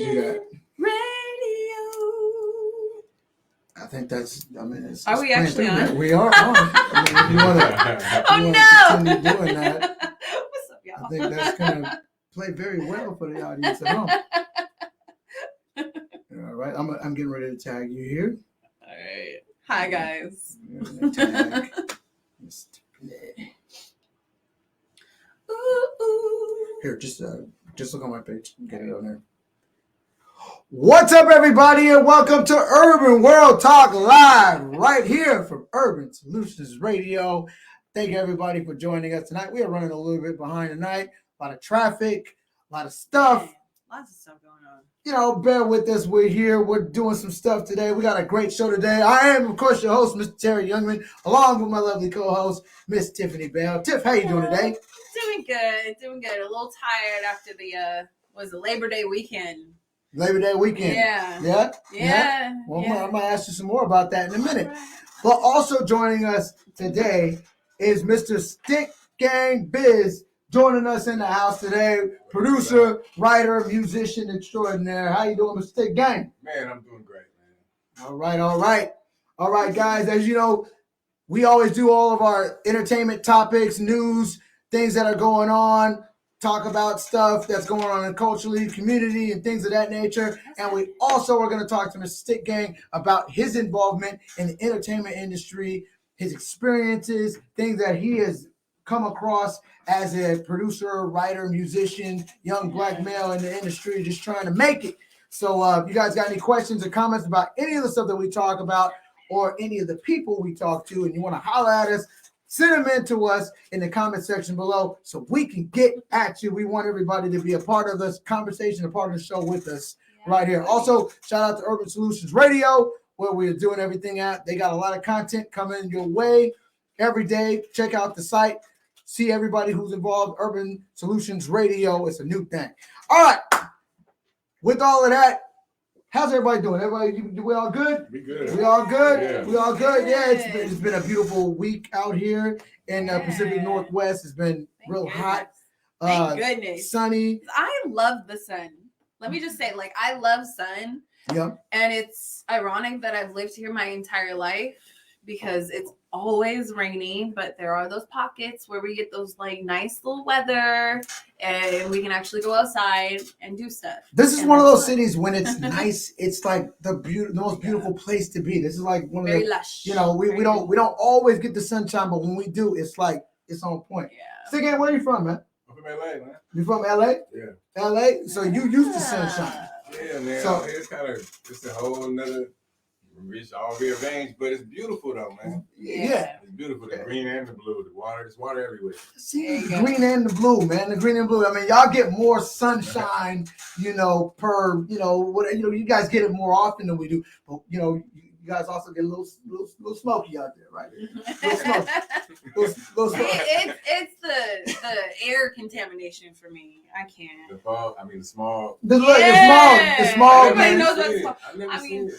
Musician Radio. I think that's. I mean, it's. Are we actually on? We are on. I mean, if you want to continue doing that, what's up, y'all? I think that's gonna play very well for the audience at home. All right, I'm getting ready to tag you here. All right. Hi guys. Tag. Here, just look on my page. Get it on there. What's up, everybody, and welcome to Urban World Talk Live, right here from Urban Solutions Radio. Thank you, everybody, for joining us tonight. We are running a little bit behind tonight. A lot of traffic, a lot of stuff. Man, lots of stuff going on. You know, bear with us. We're here. We're doing some stuff today. We got a great show today. I am, of course, your host, Mr. Terry Youngman, along with my lovely co-host, Miss Tiffany Bell. Tiff, how you doing today? Doing good. A little tired after the Labor Day weekend. Labor Day weekend. Yeah. Well, I'm going to ask you some more about that in a minute. Right. But also joining us today is Mr. Stick Gang Biz, joining us in the house today. Producer, writer, musician extraordinaire. How you doing, Mr. Stick Gang? Man, I'm doing great, man. All right, guys. As you know, we always do all of our entertainment topics, news, things that are going on. Talk about stuff that's going on in culturally, community, and things of that nature. And we also are going to talk to Mr. Stick Gang about his involvement in the entertainment industry, his experiences, things that he has come across as a producer, writer, musician, young black male in the industry, just trying to make it. So if you guys got any questions or comments about any of the stuff that we talk about or any of the people we talk to, and you want to holler at us, send them in to us in the comment section below so we can get at you. We want everybody to be a part of this conversation, a part of the show with us right here. Also, shout out to Urban Solutions Radio, where we're doing everything at. They got a lot of content coming your way every day. Check out the site. See everybody who's involved. Urban Solutions Radio. It's a new thing. All right. With all of that, how's everybody doing? We all good? We good. We all good? Yeah. We all good? Yeah, it's been a beautiful week out here in the Pacific Northwest. It's been real hot. Thank goodness. Sunny. I love the sun. Let me just say, I love sun. Yep. And it's ironic that I've lived here my entire life because it's always rainy, but there are those pockets where we get those nice little weather and we can actually go outside and do stuff. This is one of those cities when it's nice. It's like the most beautiful place to be. This is like one of very lush. You know, we don't always get the sunshine, but when we do, it's like it's on point. Yeah. Stick Gang, where are you from, man? I'm from LA, man. You from LA? Yeah. LA? So you used to sunshine. Yeah, man. So it's a whole nother. It's all rearranged, but it's beautiful though, man. Yeah. It's beautiful. The green and the blue. The water. There's water everywhere. See, the green and the blue, man. The green and blue. I mean, y'all get more sunshine, per, you guys get it more often than we do. But you guys also get a little smoky out there, right? Little smoky. It's the air contamination for me. I can't. The fog. I mean, the small. The small. Everybody man. knows what it's called. I've never seen it.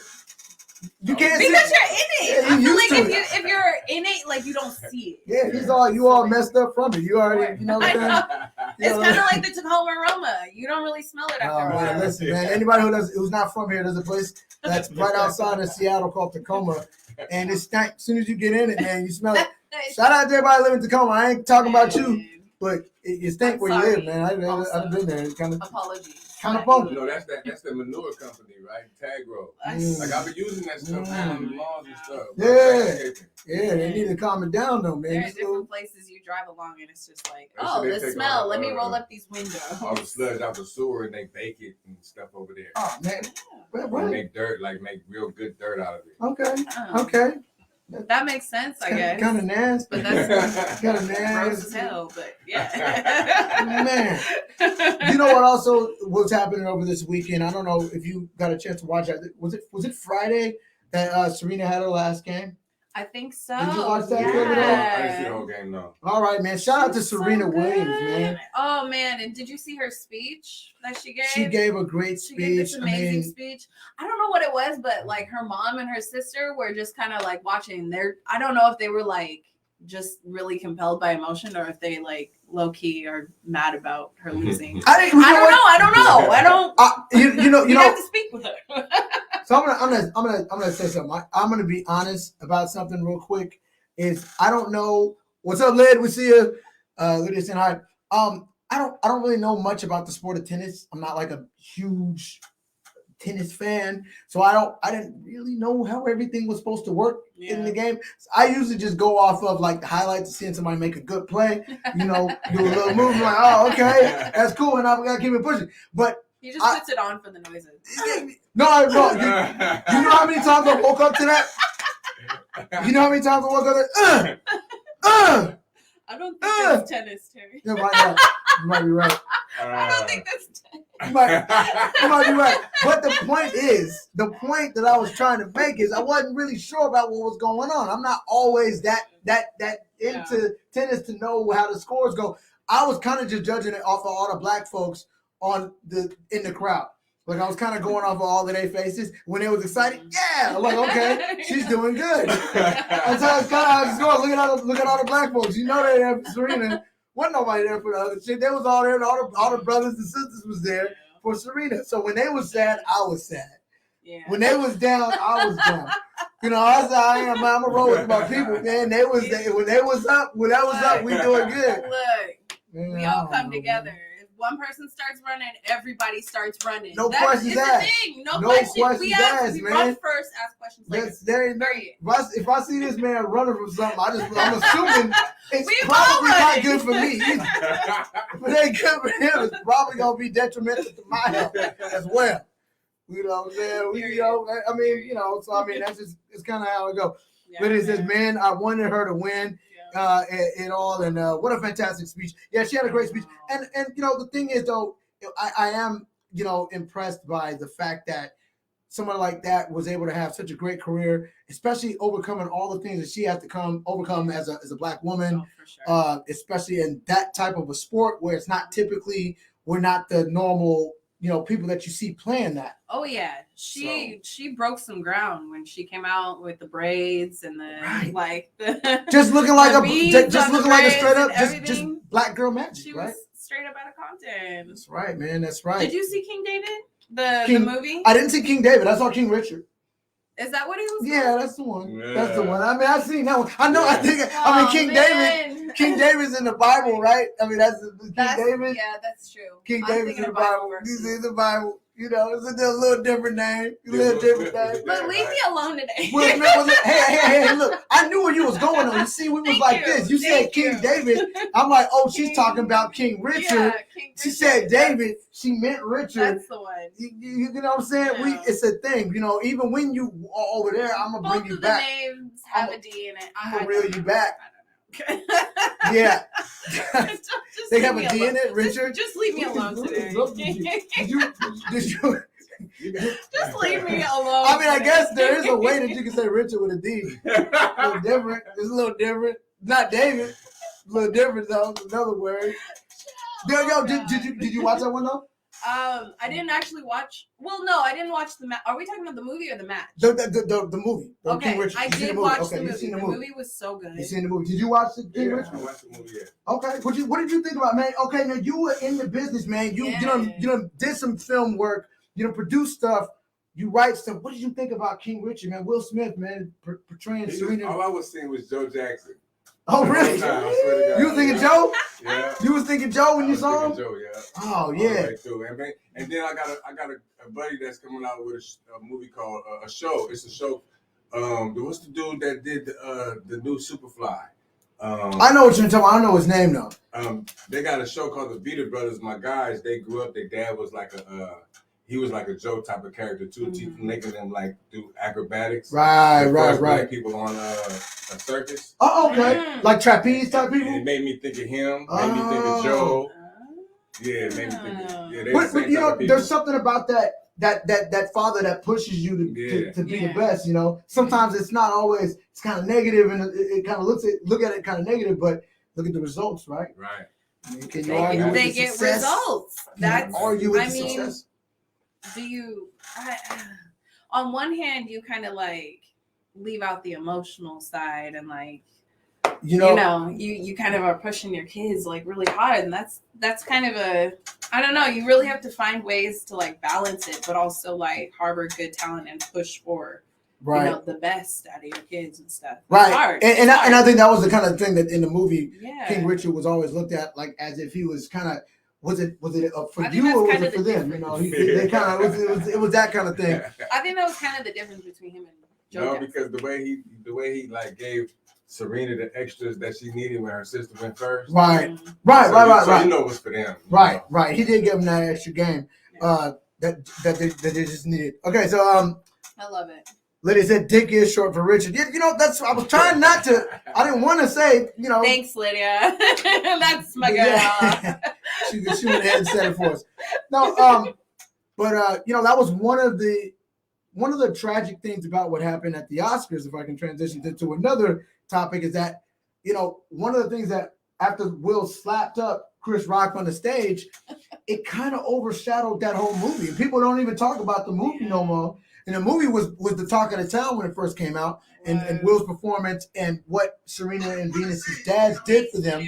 You can't because see you're in it. Yeah, I feel used like to if you're in it, you don't see it. Yeah, you all messed up from it. You already, you know what I'm saying? It's kind of like the Tacoma aroma. You don't really smell it after a while. Listen, man. Anybody who's not from here, there's a place that's right outside of Seattle called Tacoma, and it stinks. As soon as you get in it, man, you smell it. Shout out to everybody living in Tacoma. I ain't talking about you, but it stinks where you live, man. I've been there. It's kind of apologies. Kind of funky. That's the manure company, right? Tagro. I've been using that stuff on the lawns and stuff. Yeah, they need to calm it down though, man. There are different places you drive along and it's just the smell. Let me roll up these windows. All the sludge out the sewer and they bake it and stuff over there. Oh man, and make dirt, make real good dirt out of it. Okay. That makes sense, I guess. Kind of nasty. But that's kind of nasty. Gross as hell, but yeah. Man. You know what also was happening over this weekend? I don't know if you got a chance to watch that. Was it Friday that Serena had her last game? I think so. Did you watch that? I didn't see the whole game, no. All right, man. Shout out to Serena Williams, man. Oh, man. And did you see her speech that she gave? She gave a great speech. She gave this amazing speech. I don't know what it was, but her mom and her sister were just kind of watching. I don't know if they were just really compelled by emotion, or if they like low key are mad about her losing. I don't know. I don't. You have to speak with her. So I'm gonna say something. I'm gonna be honest about something real quick. Is I don't know. What's up, Lid? We see you. Lydia saying hi. I don't really know much about the sport of tennis. I'm not like a huge tennis fan, so I didn't really know how everything was supposed to work in the game. So I usually just go off of like the highlights, seeing somebody make a good play, do a little move, like, oh, okay, that's cool, and I'm gonna keep it pushing. But he just puts it on for the noises. No. You know how many times I woke up to that? You know how many times I woke up to that? I don't think that's tennis, Terry. You might be right. I don't think that's tennis. You might be right. But the point that I was trying to make is I wasn't really sure about what was going on. I'm not always that into tennis to know how the scores go. I was kind of just judging it off of all the black folks in the crowd. Like I was kind of going off of all of their faces when they was excited. Yeah, I'm like, okay, she's doing good. And so it's kind of just going, look at all the black folks. You know they're there for Serena. Wasn't nobody there for the other shit. They was all there, and all the brothers and sisters was there for Serena. So when they was sad, I was sad. Yeah. When they was down, I was down. I said, I'm a roll with my people, man. When they was up, we doing good. Look, we all come together. One person starts running, everybody starts running. No questions asked. No questions we asked, man. Run first, ask questions later. If I see this man running from something, I'm assuming it's probably not good for me either. If it ain't good for him, it's probably gonna be detrimental to my health as well. You know what I'm saying? So that's just it's kind of how it goes. Yeah, but it says, man, I wanted her to win. And all, and what a fantastic speech. Yeah, she had a great speech. And the thing is, though, I am, impressed by the fact that someone like that was able to have such a great career, especially overcoming all the things that she had to overcome as a black woman, for sure. Especially in that type of a sport where it's not typically, we're not the normal, people that you see playing that. Oh yeah, she broke some ground when she came out with the braids and the just looking like a straight up just black girl magic. She was straight up out of Compton. That's right, man. That's right. Did you see King David? The movie? I didn't see King David. I saw King Richard. Is that what he was? Yeah, that's the one. Yeah. That's the one. I mean, I've seen that one. I know. King David. King David's in the Bible, right? I mean, that's King David. Yeah, that's true. King David's in the Bible. He's in the Bible. It's a little different name. But leave me alone today. Hey, look. I knew where you was going on. You see, we was like this. You said King David. I'm like, oh, she's talking about King Richard. Yeah, King she said David. She meant Richard. That's the one. You know what I'm saying? Yeah. It's a thing. Even when you are over there, I'm going to bring you back. Both of the names have a D in it. I'm going to reel you back. Yeah. They have a D in it, Richard. Just leave me alone today. Did you just leave me alone. I mean, I guess there is a way that you can say Richard with a D. A little different. It's a little different. Not David. A little different though. Another word. Yo, did you watch that one though? I didn't actually watch. Well, no, I didn't watch the match. Are we talking about the movie or the match? The movie. Okay, I did watch the movie. The movie was so good. You seen the movie? Did you watch the King Richard? I watched the movie. Yeah. Okay. What did you think about, man? Okay, now you were in the business, man. You did some film work. Produce stuff. You write stuff. What did you think about King Richard, man? Will Smith, man, portraying Serena. All I was seeing was Joe Jackson. Oh, really? You was thinking Joe? Yeah. You was thinking Joe when you saw him? Joe, yeah. Oh, yeah. And then I got a buddy that's coming out with a movie called a show. It's a show. What's the dude that did the new Superfly? I know what you're talking about. I don't know his name though. They got a show called The Vita Brothers. My guys, they grew up. Their dad was like he was like a Joe type of character too, making them like do acrobatics. Right. Black people on a circus. Oh, okay. Like trapeze type people. It made me think of him. Made me think of Joe. Yeah, it made me think of. Yeah, but there's something about that father that pushes you to be the best. Sometimes it's not always. It's kind of negative, and it kind of look at it kind of negative, but look at the results, right? Right. I mean, can you argue with the success? They get results. That's argue with the success. Do you? on one hand, you kind of like leave out the emotional side and like you kind of are pushing your kids like really hard, and that's kind of I don't know, you really have to find ways to like balance it, but also like harbor good talent and push for the best out of your kids and stuff. Right. Hard. And I think that was the kind of thing that in the movie Yeah. King Richard was always looked at like as if he was kind of was it for I think you that's or was kind it of for the them? difference. They kind of it was that kind of thing. I think that was kind of the difference between him and Joe. No, because the way he like gave Serena the extras that she needed when her sister went first. Right. So Right. You know it was for them. Right. He did give him that extra game that they just needed. Okay, so I love it. Lydia said Dick is short for Richard. That's I was trying not to. I didn't want to say. Thanks, Lydia. That's my girl. she went ahead and said it for us. No, but that was one of the tragic things about what happened at the Oscars. If I can transition to another topic, is that one of the things that after Will slapped up Chris Rock on the stage, it kind of overshadowed that whole movie. And people don't even talk about the movie no more. And the movie was the talk of the town when it first came out, and Will's performance and what Serena and Venus's dads did for them.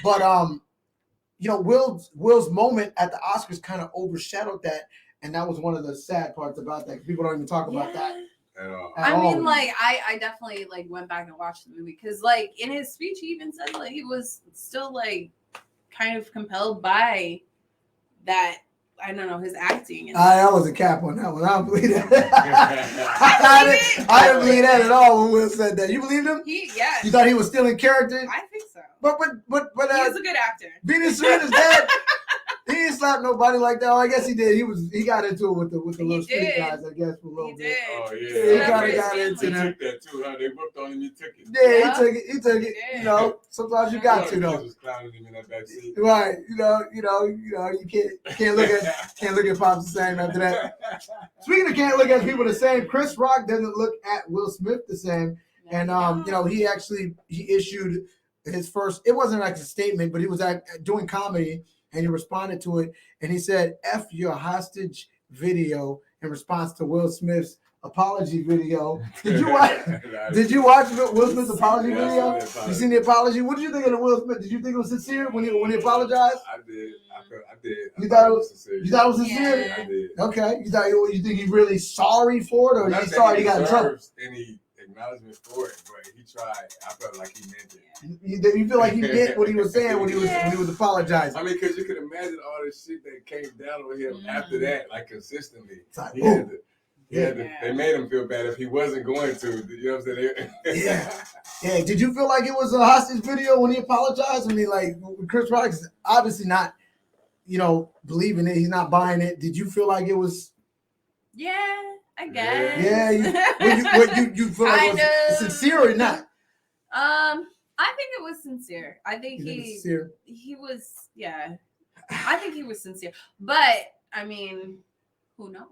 But Will's moment at the Oscars kind of overshadowed that, and that was one of the sad parts about that. People don't even talk about that. I mean, like I definitely like went back and watched the movie because like in his speech he even said like he was still like kind of compelled by that. I don't know, his acting. And I was a cap on that one. I don't believe that. I didn't believe that at all when Will said that. You believed him? Yeah. You thought he was still in character? I think so. But he's a good actor. Venus Serena's dad, he didn't slap nobody like that. Oh, I guess he did. He got into it with the little street guys, I guess, for a little bit. Oh yeah. He kind of got into He that. took that too, huh? They whooped on him. He took it. Yeah, he took it. Sometimes you got to though. Was clowning him in that back seat. Right. You can't look at Pops the same after that. Speaking of can't look at people the same, Chris Rock doesn't look at Will Smith the same. And he issued his first, it wasn't like a statement, but he was doing comedy and he responded to it and he said, F your hostage video in response to Will Smith's apology video. Did you watch Will Smith's apology video? You seen the apology? What did you think of the Will Smith? Did you think it was sincere when he apologized? I did. I did. You thought it was sincere? You thought it was sincere? Yeah. I did. Okay. You think he's really sorry for it, or he's sorry he got in trouble? Any acknowledgement for it, but he tried. I felt like he meant it. You feel like he meant what he was saying when he was apologizing. I mean, because you could imagine all this shit that came down on him after that, like consistently. They made him feel bad if he wasn't going to. You know what I'm saying? Yeah. Did you feel like it was a hostage video when he apologized? I mean, like Chris Rock's obviously not, believing it. He's not buying it. Did you feel like it was? Yeah, I guess. Yeah. You feel like it was sincere or not? I think it was sincere. I think he was. Yeah, I think he was sincere. But I mean, who knows?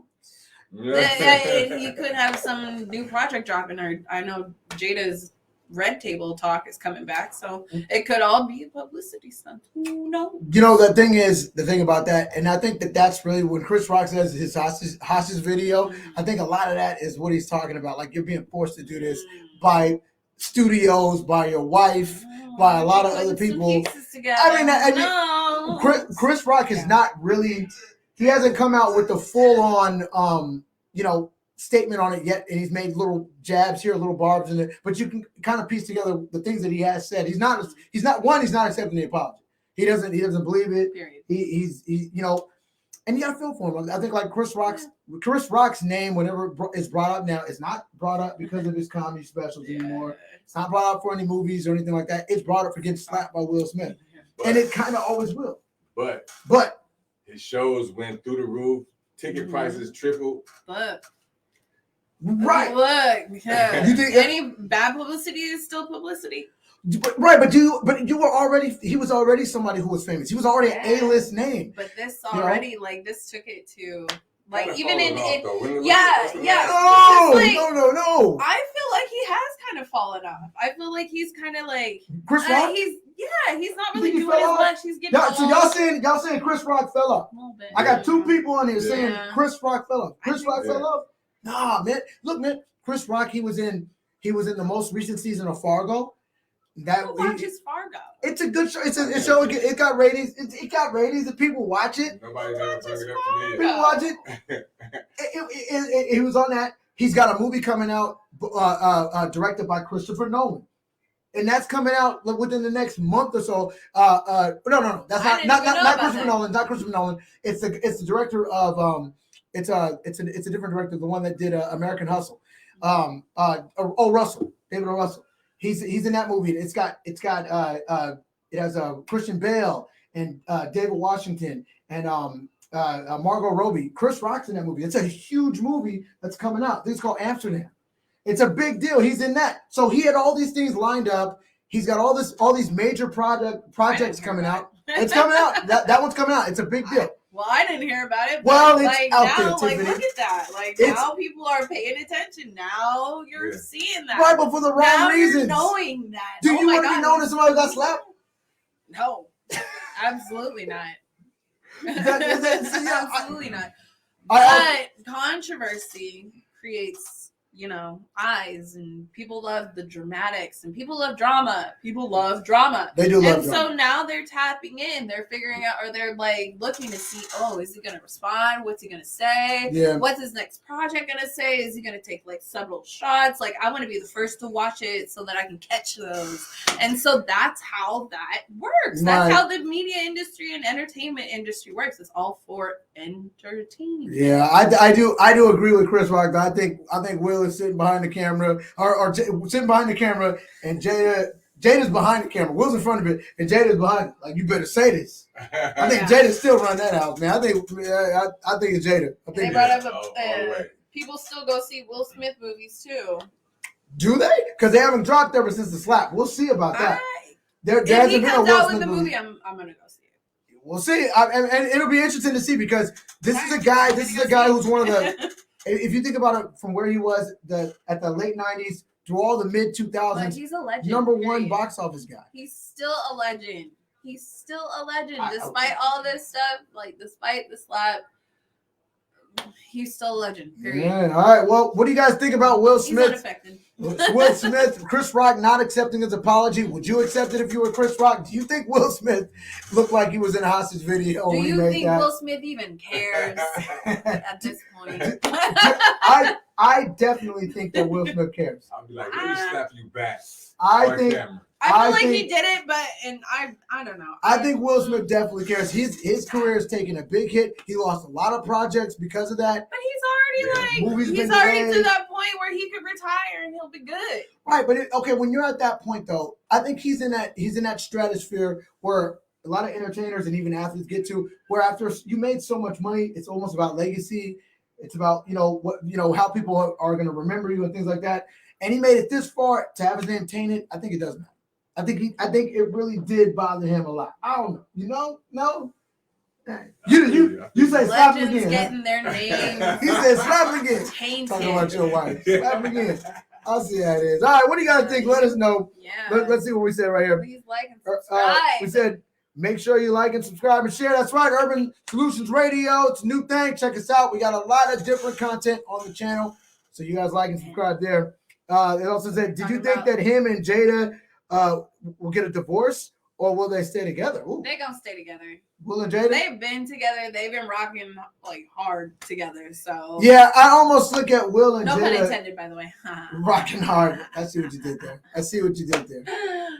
You could have some new project dropping, or I know Jada's Red Table talk is coming back, so it could all be a publicity stunt. Who knows? The thing about that, and I think that's really when Chris Rock says his hostage video. I think a lot of that is what he's talking about. Like you're being forced to do this by studios, by your wife, by a lot of other people. Chris Rock is not really. He hasn't come out with the full-on, statement on it yet, and he's made little jabs here, little barbs in it. But you can kind of piece together the things that he has said. He's not accepting the apology. He doesn't believe it. Period. He's and you gotta feel for him. I think like Chris Rock's name, whenever is brought up now, is not brought up because of his comedy specials anymore. It's not brought up for any movies or anything like that. It's brought up for getting slapped by Will Smith, and it kind of always will. But his shows went through the roof. Ticket prices tripled. But right, look, yeah. You think any bad publicity is still publicity? But you were already. He was already somebody who was famous. He was already an A-list name. But this already, this took it to. Like even in No. I feel like he has kind of fallen off. I feel like he's kind of like Chris Rock. He's not really doing as much. He's getting so y'all saying Chris Rock fell off. I got two people on here saying Chris Rock fell off. Chris Rock fell off. Nah, man. Look, man. Chris Rock. He was in the most recent season of Fargo. Who watches Fargo? It's a good show. It's a show. It got ratings. It got ratings, and people watch it. Nobody's ever brought it up to me. People watch it. He was on that. He's got a movie coming out, directed by Christopher Nolan, and that's coming out within the next month or so. No, that's not Christopher Nolan. Not Christopher Nolan. It's the director of it's a different director. The one that did American Hustle. David O. Russell. He's in that movie. It has Christian Bale and David Washington and Margot Robbie. Chris Rock's in that movie. It's a huge movie that's coming out. This is called Amsterdam. It's a big deal. He's in that. So he had all these things lined up. He's got all these major projects coming out. It's coming out. That one's coming out. It's a big deal. Well, I didn't hear about it. Well, it's out now, there, Tiffany. look at that. Now people are paying attention. Now you're seeing that. Right, but for the wrong reasons. You're knowing that. Do you want to be known as somebody who got slapped? No, absolutely not. Absolutely not. But controversy creates, eyes, and people love the dramatics, and people love drama. People love drama. They do love drama. So now they're tapping in. They're figuring out, or they're looking to see, is he going to respond? What's he going to say? Yeah. What's his next project going to say? Is he going to take subtle shots? I want to be the first to watch it so that I can catch those. And so that's how that works. That's how the media industry and entertainment industry works. It's all for entertainment. Yeah, I do agree with Chris Rock. I think Will is sitting behind the camera, or sitting behind the camera, and Jada's behind the camera. Will's in front of it, and Jada's behind it. You better say this. I think Jada still run that house, man. I think it's Jada. They brought up people still go see Will Smith movies too. Do they? Because they haven't dropped ever since the slap. We'll see about that. If he comes out with the movie, I'm gonna go see it. We'll see, and it'll be interesting to see because this is a guy who's one of the. If you think about it, from where he was at the late '90s through all the mid 2000s, he's a legend. Number one box office guy. He's still a legend. Despite all this stuff, despite the slap. He's still a legend. Period. Yeah. All right. Well, what do you guys think about Will Smith? He's unaffected. Will Smith, Chris Rock not accepting his apology. Would you accept it if you were Chris Rock? Do you think Will Smith looked like he was in a hostage video? Do you think Will Smith even cares at this point? I definitely think that Will Smith cares. I'll be like, let me slap you back. I think. I feel he did it, but I don't know. I think Will Smith definitely cares. His career is taking a big hit. He lost a lot of projects because of that. But he's already he's already to that point where he could retire and he'll be good. Right, but when you're at that point though, I think he's in that stratosphere where a lot of entertainers and even athletes get to, where after you made so much money, it's almost about legacy. It's about how people are going to remember you and things like that. And he made it this far to have his name tainted. I think it does matter. I think it really did bother him a lot. I don't know. No. You say slap him again. Getting their names. He said slap him again. Tainted. Talking about your wife. Slap him again. I'll see how it is. All right, what do you guys think? Let us know. Yeah. Let's see what we said right here. Please like and subscribe. We said make sure you like and subscribe and share. That's right, Urban Solutions Radio. It's a new thing. Check us out. We got a lot of different content on the channel, so you guys like and subscribe there. It also said, did you think that him and Jada will get a divorce, or will they stay together? Ooh. They're gonna stay together. Will and Jada? They've been together. They've been rocking hard together. So yeah, I almost look at Will and Jada. No pun intended, by the way. Rocking hard. I see what you did there.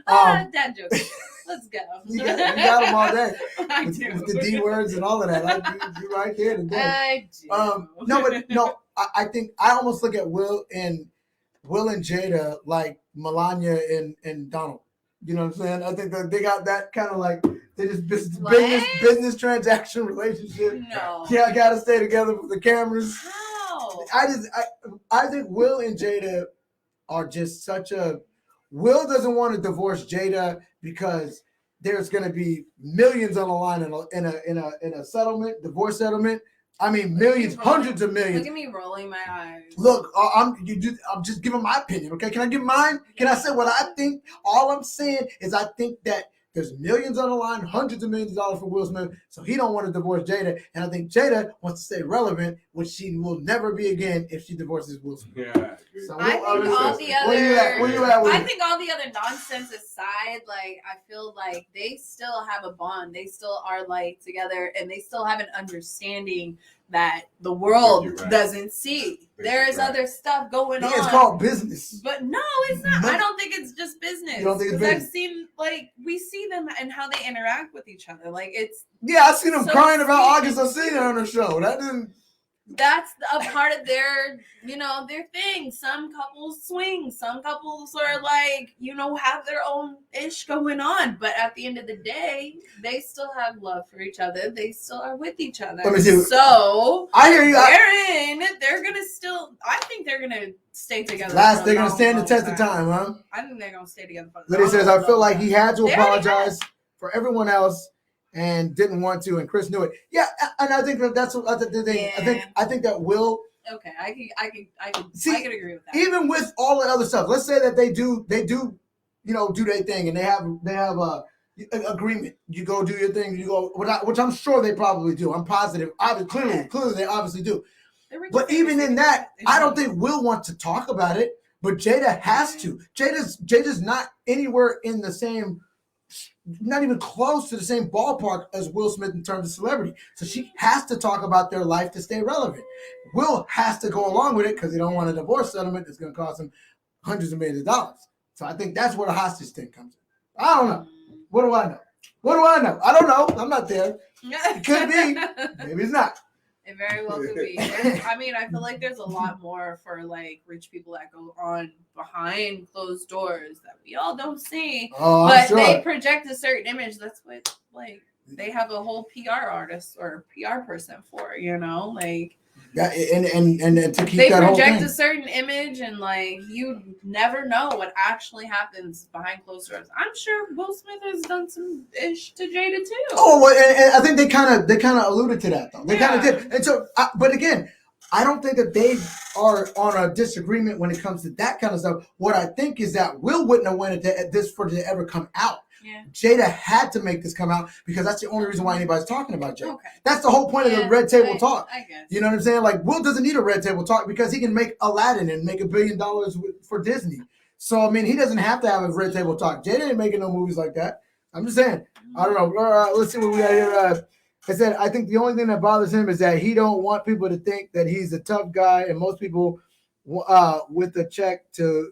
Dad joke. Let's go. You got them all day with the D words and all of that. You right there today. I do. I think I almost look at Will and Jada like Melania and Donald. You know what I'm saying? I think that they got that kind of they just business transaction relationship. No. Yeah, I gotta stay together with the cameras. How? I think Will and Jada are just Will doesn't want to divorce Jada because there's gonna be millions on the line in a divorce settlement. I mean, millions, hundreds of millions. Look at me rolling my eyes. Look, I'm just giving my opinion, okay? Can I give mine? Can I say what I think? All I'm saying is I think that There's millions on the line, hundreds of millions of dollars for Will Smith, so he don't want to divorce Jada. And I think Jada wants to stay relevant, which she will never be again if she divorces Will Smith. Yeah. So I think all the other, where you at with I it? think all the other nonsense aside, like I feel like they still have a bond. They still are like together, and they still have an understanding that the world You're right. doesn't see. There's right. other stuff going on. It's called business. But no, it's not. I don't think it's just business. You don't think it's 'Cause business? I've seen, like, we see them and how they interact with each other. Like, it's Yeah, I seen him So crying about sweet. August Alsina on the show. That didn't. that's a part of their, their thing. Some couples swing. Some couples are like, have their own ish going on. But at the end of the day, they still have love for each other. They still are with each other. Let me see. So I hear you. they're gonna still. I think they're gonna stay together. They're gonna stand the test of time, huh? I think they're gonna stay together. For Liddy says, I feel like he had to They already apologize for everyone else and didn't want to, and Chris knew it. Yeah, and I think that's what the thing. Yeah. I think that Will. Okay, I can See, I can agree with that. Even with all the other stuff, let's say that they do, do their thing, and they have a agreement. You go do your thing. You go, which I'm sure they probably do. I'm positive. Clearly, they obviously do. But even in that, I don't think Will wants to talk about it. But Jada has to. Jada's not anywhere in the same, not even close to the same ballpark as Will Smith in terms of celebrity. So she has to talk about their life to stay relevant. Will has to go along with it because he don't want a divorce settlement that's going to cost him hundreds of millions of dollars. So I think that's where the hostage thing comes in. I don't know. What do I know? I don't know. I'm not there. It could be. Maybe it's not. It very well could be. I feel like there's a lot more for like rich people that go on behind closed doors that we all don't see. Oh, but I'm sure. they project a certain image. That's what they have a whole PR artist or PR person for, Yeah, and to keep they that whole project thing. a certain image, and you never know what actually happens behind closed doors. I'm sure Will Smith has done some ish to Jada too. Oh, and I think they kind of alluded to that though. They kind of did. And so, but again, I don't think that they are on a disagreement when it comes to that kind of stuff. What I think is that Will wouldn't have wanted this for it to ever come out. Yeah. Jada had to make this come out because that's the only reason why anybody's talking about Jada. Okay. That's the whole point of the red table talk. I guess. You know what I'm saying? Like, Will doesn't need a red table talk because he can make Aladdin and make $1 billion for Disney. So, I mean, he doesn't have to have a red table talk. Jada ain't making no movies like that. I'm just saying. I don't know. Let's see what we got here. I said, I think the only thing that bothers him is that he don't want people to think that he's a tough guy, and most people with a check to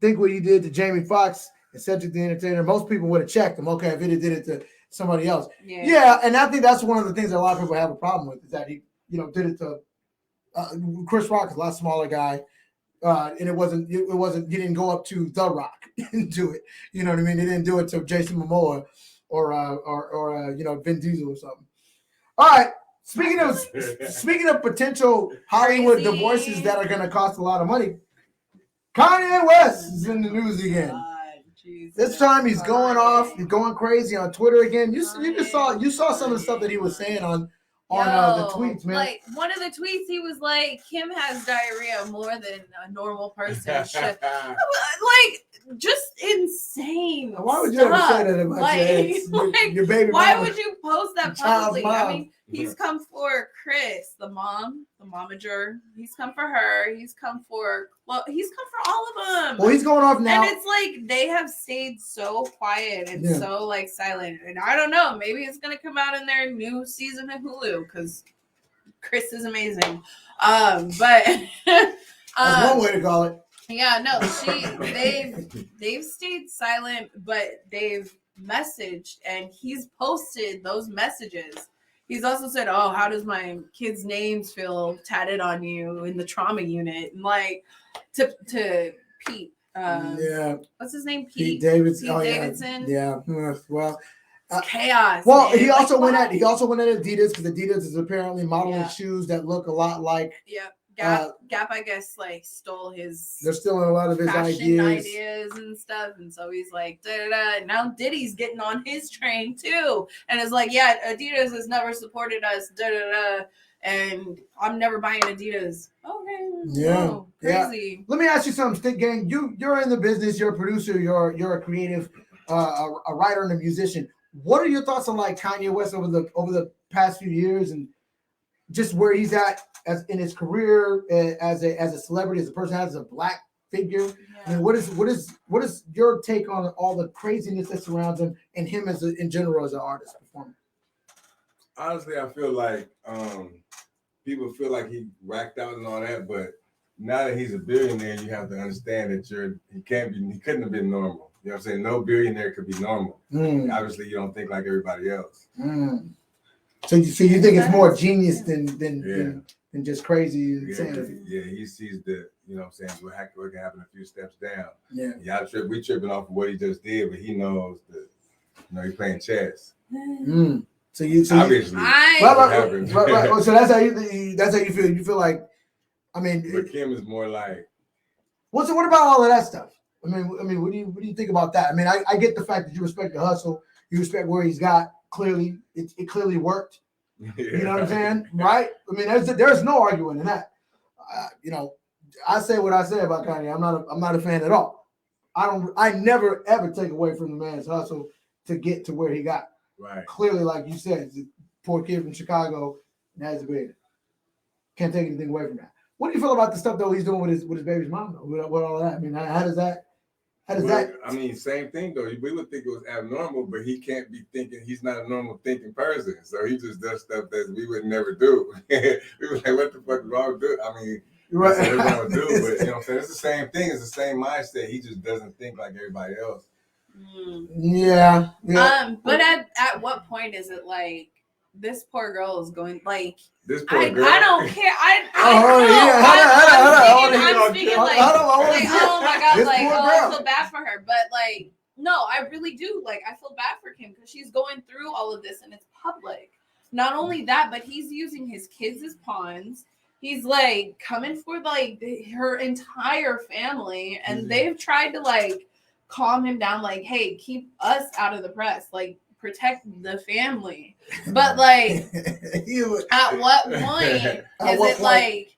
think what he did to Jamie Foxx and Cedric the Entertainer, most people would have checked him. Okay, if he did it to somebody else. Yeah, and I think that's one of the things that a lot of people have a problem with is that he, did it to Chris Rock is a lot smaller guy, and it wasn't. He didn't go up to The Rock and do it. You know what I mean? He didn't do it to Jason Momoa or Vin Diesel or something. All right. Speaking of potential Hollywood divorces that are going to cost a lot of money, Kanye West is in the news again. This time he's going off. He's going crazy on Twitter again. You saw some of the stuff that he was saying on the tweets, man. Like one of the tweets, he was like, "Kim has diarrhea more than a normal person should." Like, just insane. Why would you stuff. ever say that about your baby? Why mama? would would you post that publicly? I mean, he's come for Chris, the momager. He's come for her. He's come for all of them. Well, he's going off now. And it's like they have stayed so quiet and so like silent. And I don't know. Maybe it's gonna come out in their new season of Hulu because Chris is amazing. But that's one way to call it. Yeah, no, they've stayed silent, but they've messaged and he's posted those messages. He's also said, "Oh, how does my kids' names feel tatted on you in the trauma unit?" And like to Pete. What's his name? Pete Davidson. Yeah. Well, chaos. Well, man. he also went at Adidas because Adidas is apparently modeling shoes that look a lot like. Yeah. Gap, I guess, like stole his. They're stealing a lot of his ideas and stuff, and so he's like, da da da. Now Diddy's getting on his train too, and it's like, yeah, Adidas has never supported us, da da da, and I'm never buying Adidas. Okay, yeah, crazy. Let me ask you something, Stick Gang. You're in the business. You're a producer. You're a creative. a writer and a musician. What are your thoughts on like Kanye West over the past few years and just where he's at as in his career as a celebrity, as a person, as a black figure? Yeah. I mean, what is your take on all the craziness that surrounds him and him in general as an artist performer? Honestly, I feel like people feel like he whacked out and all that, but now that he's a billionaire, you have to understand that he couldn't have been normal. You know what I'm saying? No billionaire could be normal. Obviously, you don't think like everybody else. So you think it's more genius than just crazy insanity? Yeah, he sees the, you know what I'm saying, what can happen a few steps down. Yeah. We tripping off of what he just did, but he knows that, you know, he's playing chess. So obviously, right. So that's how you feel. You feel like, I mean, but Kim is more like. What about all of that stuff? I mean, what do you think about that? I mean, I get the fact that you respect the hustle, you respect where he's got. Clearly, it clearly worked. You know what I'm saying, right? I mean, there's no arguing in that. You know, I say what I say about Kanye. I'm not a fan at all. I never ever take away from the man's hustle to get to where he got. Right. Clearly, like you said, he's a poor kid from Chicago and has a baby. Can't take anything away from that. What do you feel about the stuff though he's doing with his baby's mom though? With all of that? I mean, how does that? I mean, same thing though. We would think it was abnormal, but he can't be thinking. He's not a normal thinking person, so he just does stuff that we would never do. We were like, "What the fuck is wrong with it?" I mean, right? That's what everyone would do, but you know what I'm saying? It's the same thing. It's the same mindset. He just doesn't think like everybody else. Yeah. But at what point is it like this poor girl is going like? This poor girl. I don't care. I'm speaking like, oh my god, like, I feel bad for her. But like, no, I really do. Like, I feel bad for Kim because she's going through all of this and it's public. Not only that, but he's using his kids as pawns. He's like coming for like her entire family, and they've tried to like calm him down. Like, hey, keep us out of the press. Like, protect the family. But like, at what point is it like,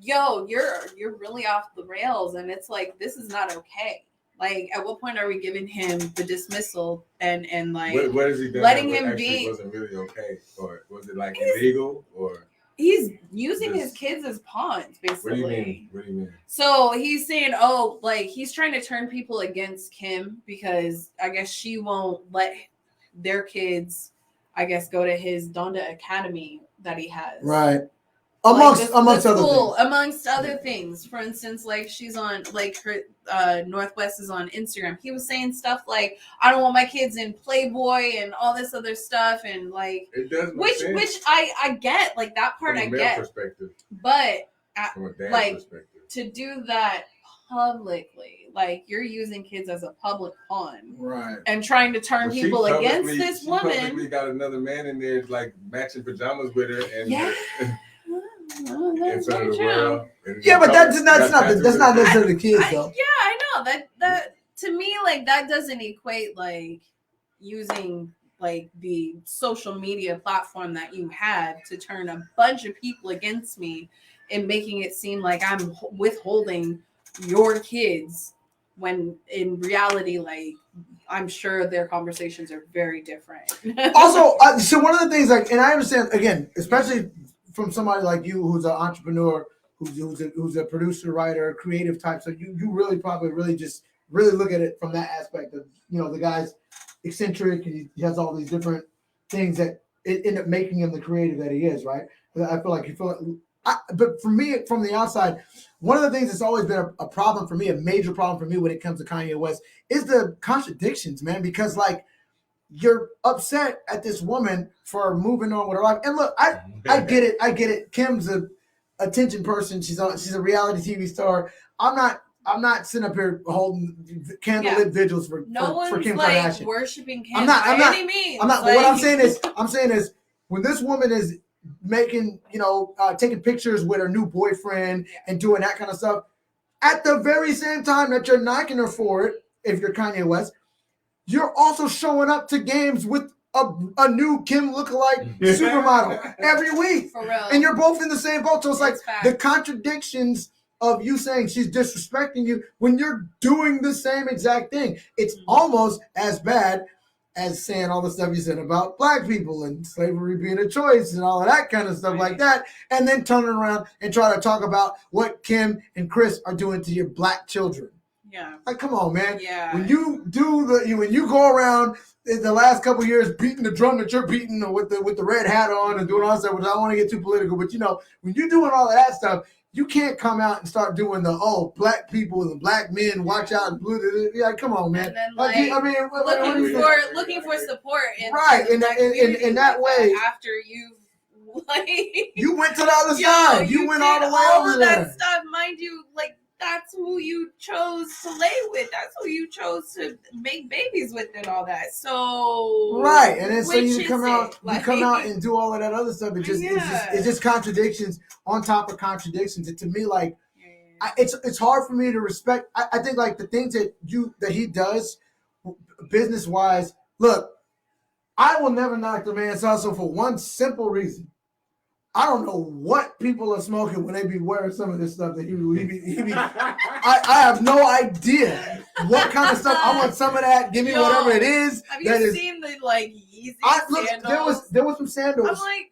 yo, you're really off the rails, and it's like, this is not okay. Like, at what point are we giving him the dismissal and like what is he doing letting him be? Wasn't really okay, or was it like illegal, or he's using his kids as pawns, basically. What do you mean? So he's saying, oh, like he's trying to turn people against Kim because I guess she won't let their kids, I guess, go to his Donda Academy that he has. Right. Amongst other things. For instance, like she's on like her Northwest is on Instagram. He was saying stuff like, I don't want my kids in Playboy and all this other stuff, and like it does make sense. Which I get, like that part I get. Perspective. But from a dad's like perspective. To do that publicly, like you're using kids as a public pawn, right? And trying to turn people against this woman. Publicly got another man in there, like matching pajamas with her, and that's very true. Yeah, but that's not necessarily the kids though. Yeah, I know that to me, like that doesn't equate like using like the social media platform that you had to turn a bunch of people against me and making it seem like I'm withholding your kids when in reality, like I'm sure their conversations are very different. Also, so one of the things, like, and I understand again, especially from somebody like you who's an entrepreneur, who's a producer, writer, creative type. So you really probably really look at it from that aspect of, you know, the guy's eccentric and he has all these different things that end up making him the creative that he is, right? I feel like but for me, from the outside, one of the things that's always been a problem for me, a major problem for me when it comes to Kanye West, is the contradictions, man. Because like you're upset at this woman for moving on with her life, and look, I get it. Kim's a attention person. She's a reality TV star. I'm not sitting up here holding candlelit vigils for Kim Kardashian. Worshiping Kim. I'm not. Any means. I'm not. But what I'm saying is, when this woman is making, taking pictures with her new boyfriend and doing that kind of stuff, at the very same time that you're knocking her for it, if you're Kanye West, you're also showing up to games with a new Kim lookalike supermodel every week. For real. And you're both in the same boat. So it's like the contradictions of you saying she's disrespecting you when you're doing the same exact thing. It's almost as bad as saying all the stuff you said about black people and slavery being a choice and all of that kind of stuff like that, and then turning around and try to talk about what Kim and Chris are doing to your black children. Yeah. Like, come on, man. Yeah. When you go around in the last couple of years beating the drum that you're beating with the red hat on and doing all that stuff, which I don't want to get too political, but when you're doing all of that stuff, you can't come out and start doing black people and black men watch out and blue. Yeah, come on, man. And then, looking for support, right? In that way, after you've you went to the other side. You went all the way over there. That stuff, mind you, that's who you chose to lay with. That's who you chose to make babies with and all that. So right, and then so you come out and do all of that other stuff. It's just contradictions on top of contradictions. And to me, it's hard for me to respect. I think the things that he does business wise. Look, I will never knock the man's hustle for one simple reason. I don't know what people are smoking when they be wearing some of this stuff that he be. I have no idea what kind of stuff. I want some of that. Give me whatever it is. Have you seen the Yeezy sandals? There was some sandals. I'm like,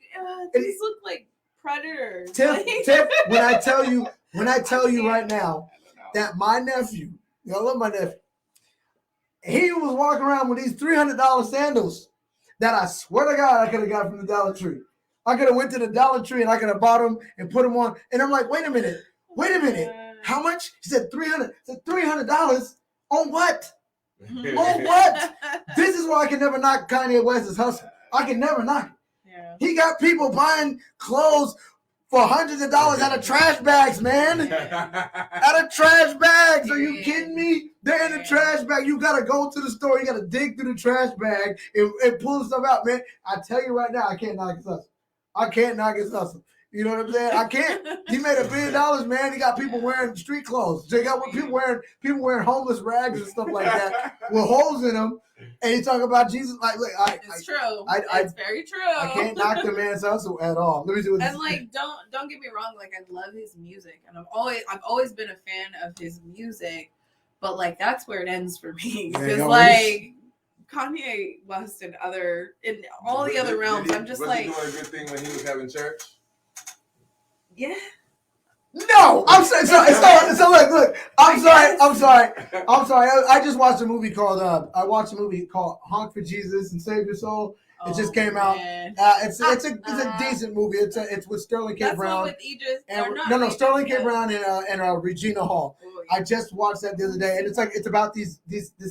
these look like Predators. Tiff, when I tell you right now that my nephew, I love my nephew, he was walking around with these $300 sandals that I swear to God I could have got from the Dollar Tree. I could have went to the Dollar Tree and I could have bought them and put them on. And I'm like, wait a minute. How much? He said $300. I said $300 on what? On what? This is why I can never knock Kanye West's hustle. I can never knock it. Yeah. He got people buying clothes for hundreds of dollars out of trash bags, man. Out of trash bags. Are you kidding me? They're in the trash bag. You got to go to the store. You got to dig through the trash bag and pull stuff out, man. I tell you right now, I can't knock his hustle. I can't knock his hustle. You know what I'm saying? I can't. He made $1 billion, man. He got people wearing street clothes. They got people wearing homeless rags and stuff like that with holes in them. And he talking about Jesus. It's true. It's very true. I can't knock the man's hustle at all. Let me do it. And don't get me wrong. I love his music, and I've always been a fan of his music. But that's where it ends for me because Kanye West and all the other realms, I'm just was he doing a good thing when he was having church? Yeah. No, I'm sorry. So look. I'm sorry. I just watched a movie called Honk for Jesus and Save Your Soul. It just came out. It's a decent movie. It's with Sterling K. Brown. With Idris. Sterling K. Brown and Regina Hall. I just watched that the other day, and it's about this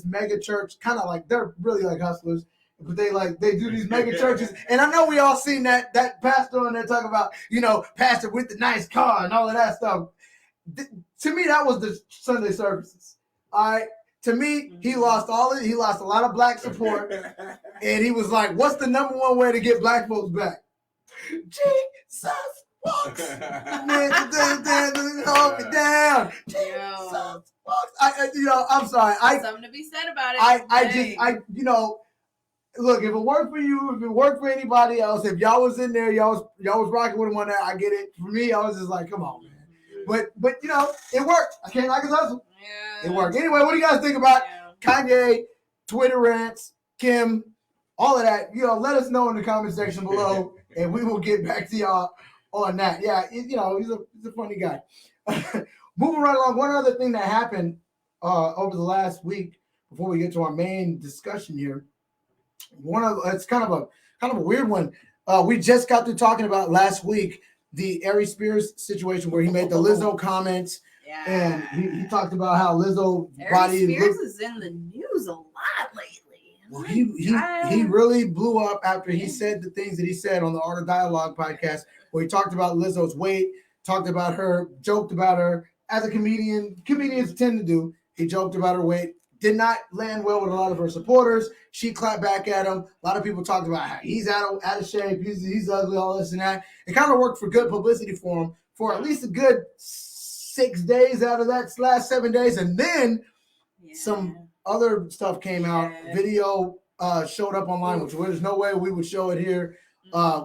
mega church, kind of they're really like hustlers, but they do these mega churches. And I know we all seen that pastor on there talking about pastor with the nice car and all of that stuff. To me, that was the Sunday services. All right. To me, he lost he lost a lot of black support, and he was like, "What's the number one way to get black folks back?" Jesus walks. Hold me down. Jesus walks. I'm sorry. Something to be said about it. Look, if it worked for you, if it worked for anybody else, if y'all was in there, y'all was rocking with him on that, I get it. For me, I was just like, come on, man. But it worked. I can't knock his hustle. Yeah. It worked. Anyway, what do you guys think about Kanye, Twitter rants, Kim, all of that? Let us know in the comment section below, and we will get back to y'all on that. Yeah, he's a funny guy. Moving right along, one other thing that happened over the last week before we get to our main discussion here. It's kind of a weird one. We just got through talking about last week the Aries Spears situation where he made the Lizzo comments. Yeah. And he talked about how Lizzo body Spears is in the news a lot lately. Well, he really blew up after he said the things that he said on the Art of Dialogue podcast, where he talked about Lizzo's weight, talked about her, joked about her. As a comedians tend to do, he joked about her weight. Did not land well with a lot of her supporters. She clapped back at him. A lot of people talked about how he's out of shape, he's ugly, all this and that. It kind of worked for good publicity for him for at least a good 6 days out of that last 7 days. And then some other stuff came out. Video showed up online, which there's no way we would show it here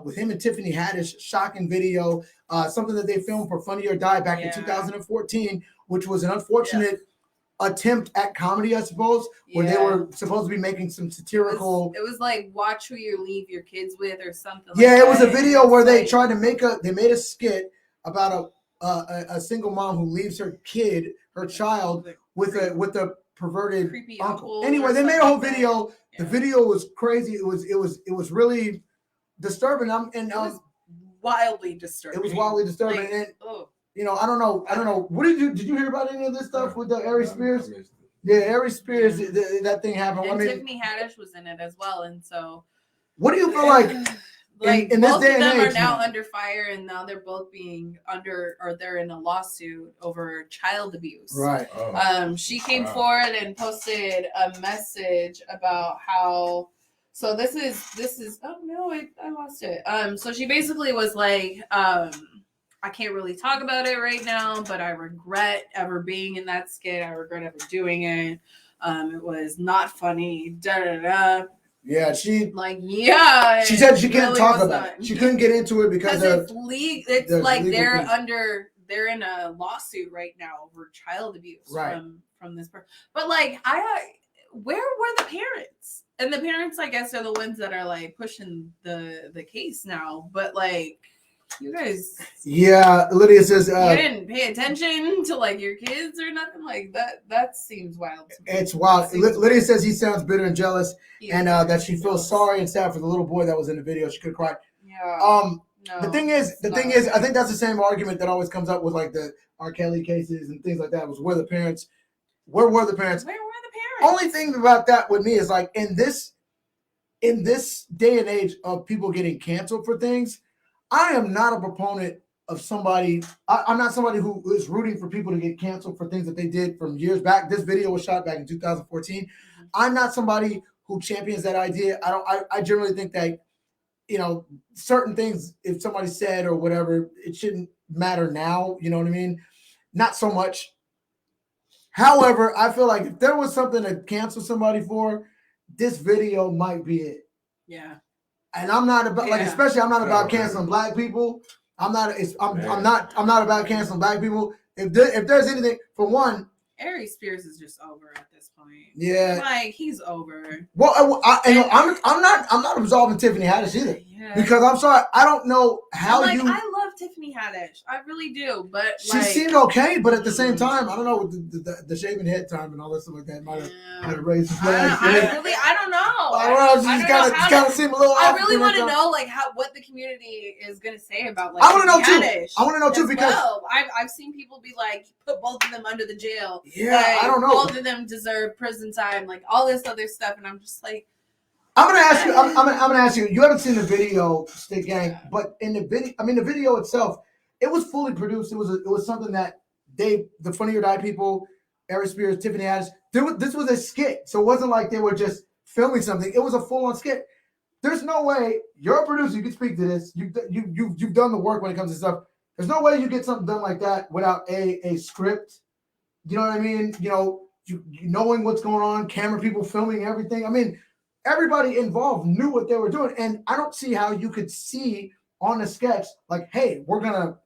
with him and Tiffany Haddish, shocking video, something that they filmed for Funny or Die back in 2014, which was an unfortunate attempt at comedy, I suppose, where they were supposed to be making some satirical. It was like watch who you leave your kids with or something. Yeah, like it was that. a video where they tried to make they made a skit about a single mom who leaves her child with a perverted creepy uncle. Anyway, they made a whole video. The video was crazy. It was really disturbing. It was wildly disturbing. It was wildly disturbing. Like, and I don't know. What did you hear about any of this stuff with the Aries Spears? Yeah, Aries Spears. That thing happened. And Tiffany Haddish was in it as well. And so, what do you feel like? In this both day of them and age, are now under fire, and now they're both being they're in a lawsuit over child abuse. Right. She came forward and posted a message about how. So this is. Oh no, I lost it. So she basically was like, I can't really talk about it right now, but I regret ever being in that skit. I regret ever doing it. It was not funny. Da da da. Yeah, she said she can't talk about it. She couldn't get into it because it's like they're in a lawsuit right now over child abuse from this person. But like where were the parents? And the parents, I guess, are the ones that are like pushing the case now. But like you guys, Lydia says you didn't pay attention to like your kids or nothing like that. That seems wild to me. It's wild. Lydia says he sounds bitter and jealous, and that she feels sorry and sad for the little boy that was in the video. She could have cried. Yeah. The thing is, I think that's the same argument that always comes up with like the R. Kelly cases and things like that. Was where were the parents? Where were the parents? Only thing about that with me is like in this day and age of people getting canceled for things, I am not a proponent of somebody. I'm not somebody who is rooting for people to get canceled for things that they did from years back. This video was shot back in 2014. Mm-hmm. I'm not somebody who champions that idea. I generally think that, certain things, if somebody said or whatever, it shouldn't matter now. You know what I mean? Not so much. However, I feel like if there was something to cancel somebody for, this video might be it. Yeah. And I'm not about especially I'm not about canceling black people. I'm not about canceling black people. If there's anything, for one, Aries Spears is just over at this point. Yeah, like he's over. Well, I'm not absolving Tiffany Haddish either. Yeah. Because I'm sorry, I don't know how I love Tiffany Haddish, I really do, but she seemed okay. But at the same time, I don't know, with the shaving head time and all that stuff like that might have raised some flags. I don't know. I don't know. Just gotta seem a little. I really want to know what the community is gonna say about I want to know too. I want to know too because I've seen people be like, put both of them under the jail. Yeah, I don't know. Both of them deserve prison time, like all this other stuff, and I'm just like. I'm gonna ask you. I'm gonna ask you. You haven't seen the video, Stick Gang, but in the video, the video itself, it was fully produced. It was something that the Funny or Die people, Aries Spears, Tiffany Haddish. This was a skit, so it wasn't like they were just filming something. It was a full-on skit. There's no way you're a producer. You can speak to this. You've done the work when it comes to stuff. There's no way you get something done like that without a script. You know what I mean? You knowing what's going on, camera people filming everything. I mean. Everybody involved knew what they were doing. And I don't see how you could see on the sketch, like, hey, we're going to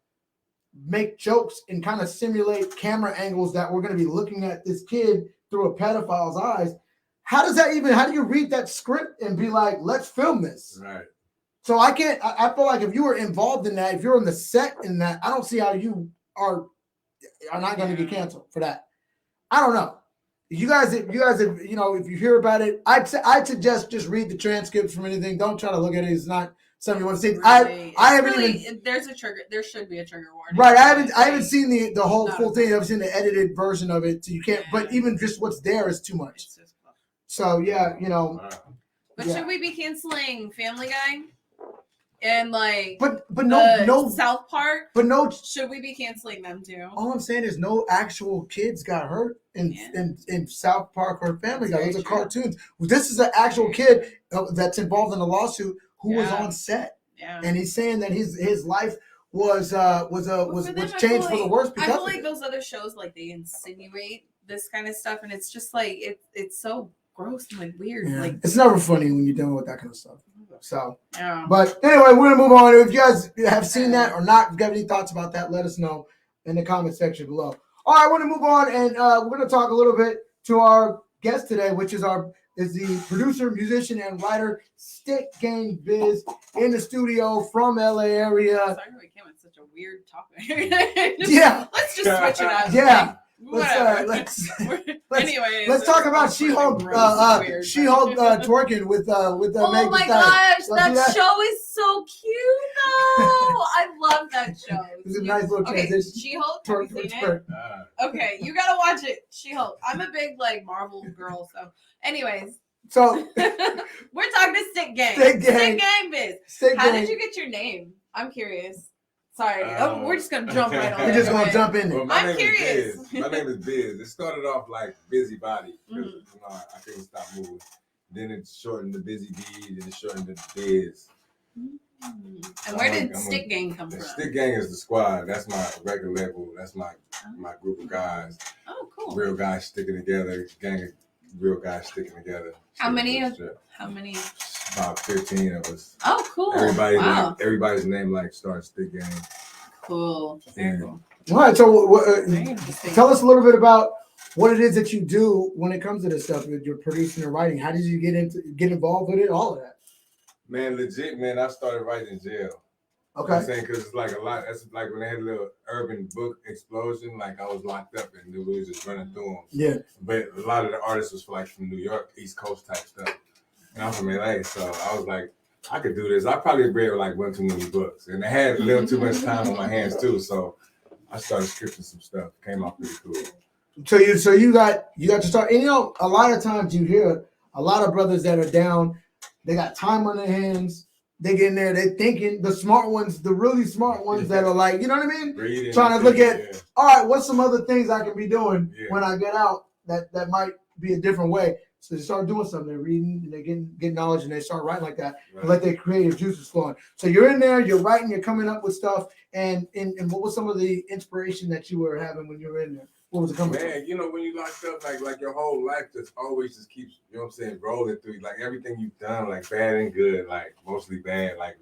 make jokes and kind of simulate camera angles that we're going to be looking at this kid through a pedophile's eyes. How do you read that script and be like, let's film this? Right. So I feel like if you were involved in that, if you're on the set in that, I don't see how you are not going to get canceled for that. I don't know. You guys, if you hear about it, I'd suggest just read the transcripts from anything. Don't try to look at it. It's not something you want to see. Right. I haven't even. There's a trigger. There should be a trigger warning. Right. I haven't seen the whole full thing. I've seen the edited version of it. So you can't. Yeah. But even just what's there is too much. So yeah, But should we be canceling Family Guy? And like, but no South Park. But no, should we be canceling them too? All I'm saying is no actual kids got hurt in South Park or Family Guy. Those are cartoons. This is an actual kid that's involved in a lawsuit who was on set, and he's saying that his life was changed for the worse. Because I feel like those other shows, like they insinuate this kind of stuff, and it's just like it's so gross and like weird. Yeah. Like, It's never funny when you're dealing with that kind of stuff. So, yeah. but anyway, we're gonna move on. If you guys have seen that or not, if you have any thoughts about that, let us know in the comment section below. All right, I want to move on, and we're gonna talk a little bit to our guest today, which is the producer, musician, and writer Stick Gang Biz in the studio from LA area. Sorry, we came with such a weird topic. Yeah. Let's just switch it up. Yeah. Whatever. Let's Let's talk about She-Hulk She-Hulk twerking with Oh Meg Thee my Stallion. gosh, Let's do that show is so cute though. I love that show. It's a nice little Okay, transition. She-Hulk, have you seen it? Okay, you gotta watch it. She-Hulk. I'm a big like Marvel girl, so anyways. So we're talking to Stick Gang. Stick Gang. Stick Gang Biz. Stick How Gang. did you get your name? I'm curious. Sorry. We're just gonna jump right on. We're just gonna it. jump in there. Well, my I'm name curious. Is Biz. My name is Biz. It started off like Busybody. Mhm. You know, I couldn't stop moving. Then it shortened to Busy Bee. Then it shortened to Biz. And where did Stick Gang come The from? Stick Gang is the squad. That's my record label. That's my group of guys. Oh, cool. Real guys sticking together. Gang of real guys sticking together. How many? About 15 of us. Oh, cool. Wow. Everybody's name like starts Stick Gang. Cool. Very cool. All right, so Very interesting. tell us a little bit about what it is that you do when it comes to this stuff with your producing and writing. How did you get involved with it? All of that. Man, legit, man, I started writing in jail. Okay. I'm saying because it's like a lot. That's like when they had a little urban book explosion. Like I was locked up and we was just running through them. Yeah. But a lot of the artists was from New York, East Coast type stuff. And I'm from LA, so I was like, I could do this. I probably read like one too many books, and I had a little too much time on my hands too. So I started scripting some stuff. Came out pretty cool. So you got to start. And a lot of times you hear a lot of brothers that are down. They got time on their hands. They get in there. They thinking the smart ones, the really smart ones that are like, you know what I mean? Reading, trying to look at, all right, what's some other things I can be doing when I get out that might be a different way. So they start doing something. They're reading and they get knowledge and they start writing like that. Right. Let their creative juices flowing. So you're in there, you're writing, you're coming up with stuff. And what was some of the inspiration that you were having when you were in there? What was it coming from? Man, when you locked up, like your whole life just always just keeps, you know what I'm saying, rolling through. Like everything you've done, like bad and good, like mostly bad, like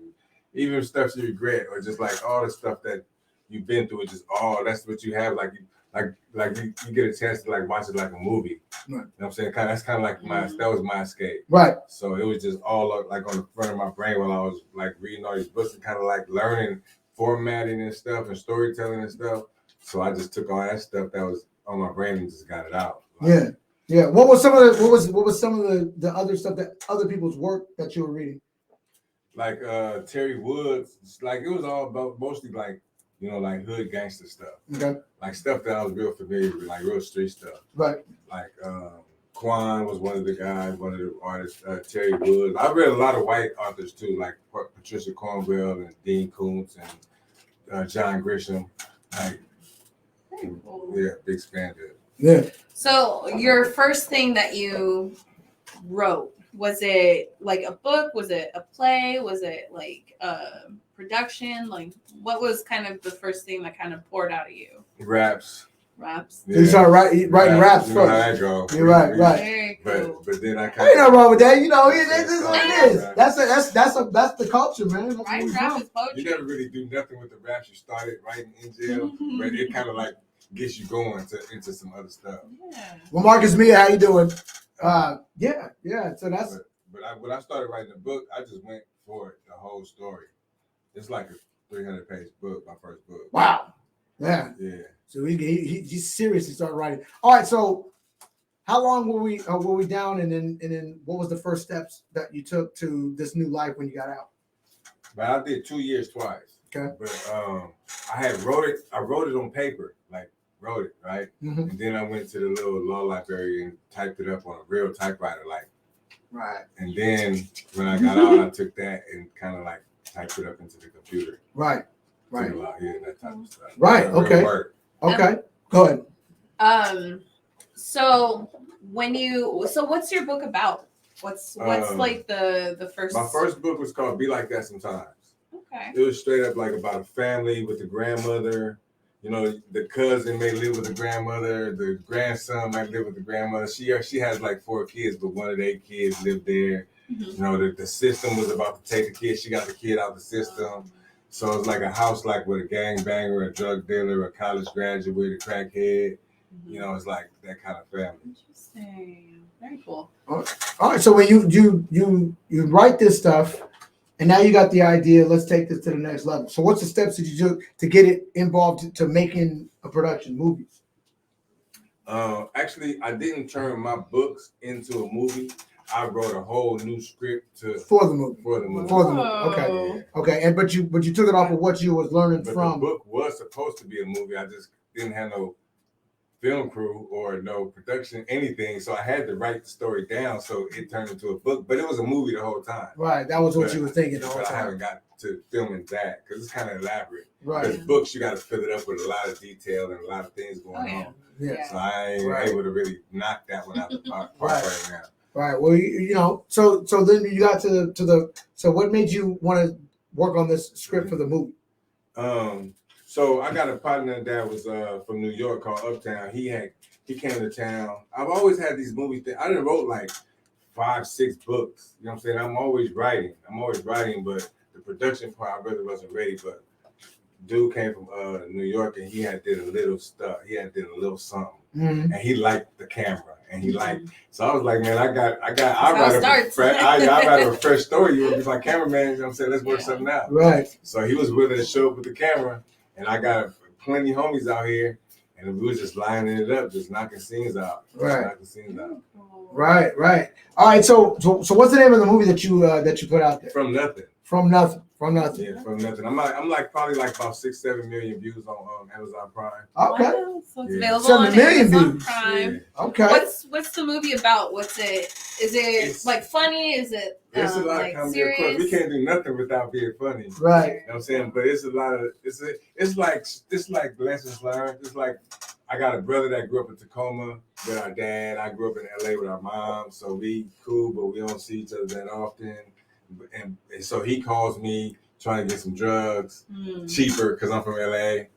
even stuff you regret or just like all the stuff that you've been through, it's just that's what you have. Like you get a chance to like watch it like a movie. Right. You know what I'm saying? That's kind of like that was my escape. Right. So it was just all like on the front of my brain while I was like reading all these books and kind of like learning formatting and stuff and storytelling and stuff. So I just took all that stuff that was on my brain and just got it out. Like, yeah. What was some of the other stuff that other people's work that you were reading? Like Terry Woods, like it was all about mostly like, like hood gangster stuff. Okay. Like stuff that I was real familiar with, like real street stuff. Right. Like Quan was one of the guys, one of the artists, Terry Woods. I read a lot of white authors too, like Patricia Cornwell and Dean Koontz and John Grisham. Like, yeah, big fan of it. Yeah. So your first thing that you wrote, was it like a book? Was it a play? Was it like a production? Like what was kind of the first thing that kind of poured out of you? Raps. Yeah. So you started writing raps first. You're right. Very cool. But then I ain't nothing wrong with that. This is what it is. That's the culture, man. Writing rap is poetry. You never really do nothing with the raps you started writing in jail, but it kind of like gets you going into some other stuff. Yeah. Well, Marcus Mia, how you doing? Yeah. So that's. But when I started writing the book, I just went for it, the whole story. It's like a 300-page book, my first book. Wow. Yeah. So he's serious. He started writing. All right. So how long were we down, and then what was the first steps that you took to this new life when you got out? But I did 2 years twice. Okay. But I wrote it on paper, like wrote it, right? Mm-hmm. And then I went to the little law library and typed it up on a real typewriter, like. Right. And then when I got out, I took that and kind of like typed it up into the computer. Right. That type of stuff. Right. Okay. Okay. Go ahead. So what's your book about? What's like the first? My first book was called "Be Like That Sometimes." Okay. It was straight up like about a family with a grandmother you know, the cousin may live with the grandmother, the grandson might live with the grandmother. She has like 4 kids, but one of their kids lived there. Mhm. You know, the system was about to take the kid. She got the kid out the system. So it's like a house like with a gangbanger, a drug dealer, a college graduate, a crackhead. You know, it's like that kind of family. Interesting. Very cool. All right, so when you write this stuff, and now you got the idea, let's take this to the next level. So what's the steps that you took to get it involved to making a production, movies? Actually, I didn't turn my books into a movie. I wrote a whole new script for the movie. Oh. Okay. And but you took it off of what you was learning from. The book was supposed to be a movie. I just didn't have no film crew or no production, anything. So I had to write the story down so it turned into a book. But it was a movie the whole time. Right. That was what you were thinking the whole But time. I haven't got to filming that because it's kind of elaborate. Right. Because books, you got to fill it up with a lot of detail and a lot of things going on. Yeah. So I ain't able to really knock that one out the park right now. Right. Well, you know, so then you got to the. So what made you want to work on this script for the movie? So I got a partner that was from New York called Uptown. He came to town. I've always had these movies. I done wrote like 5-6 books. You know what I'm saying? I'm always writing, but the production part I really wasn't ready. But dude came from New York and he had did a little stuff. He had did a little something, and he liked the camera. And he liked, so I was like, man, I'd rather a fresh story. You would be my cameraman, you know what I'm saying? Let's work something out. Right. So he was willing to show up with the camera, and I got plenty homies out here, and we was just lining it up, just knocking scenes out. Right. Right. All right. So what's the name of the movie that you put out there? From Nothing. From Nothing. Yeah, From Nothing. I'm like probably like about 6-7 million views on Amazon Prime. Okay. Wow. So it's available 7 on million Amazon views. Prime. Yeah. Okay. What's the movie about? Is it like funny? Is it it's a lot like of comedy. serious? Of course, we can't do nothing without being funny. Right. You know what I'm saying? But it's a lot of it's like lessons learned. It's like I got a brother that grew up in Tacoma with our dad. I grew up in LA with our mom. So we cool, but we don't see each other that often. And so he calls me trying to get some drugs cheaper because I'm from LA.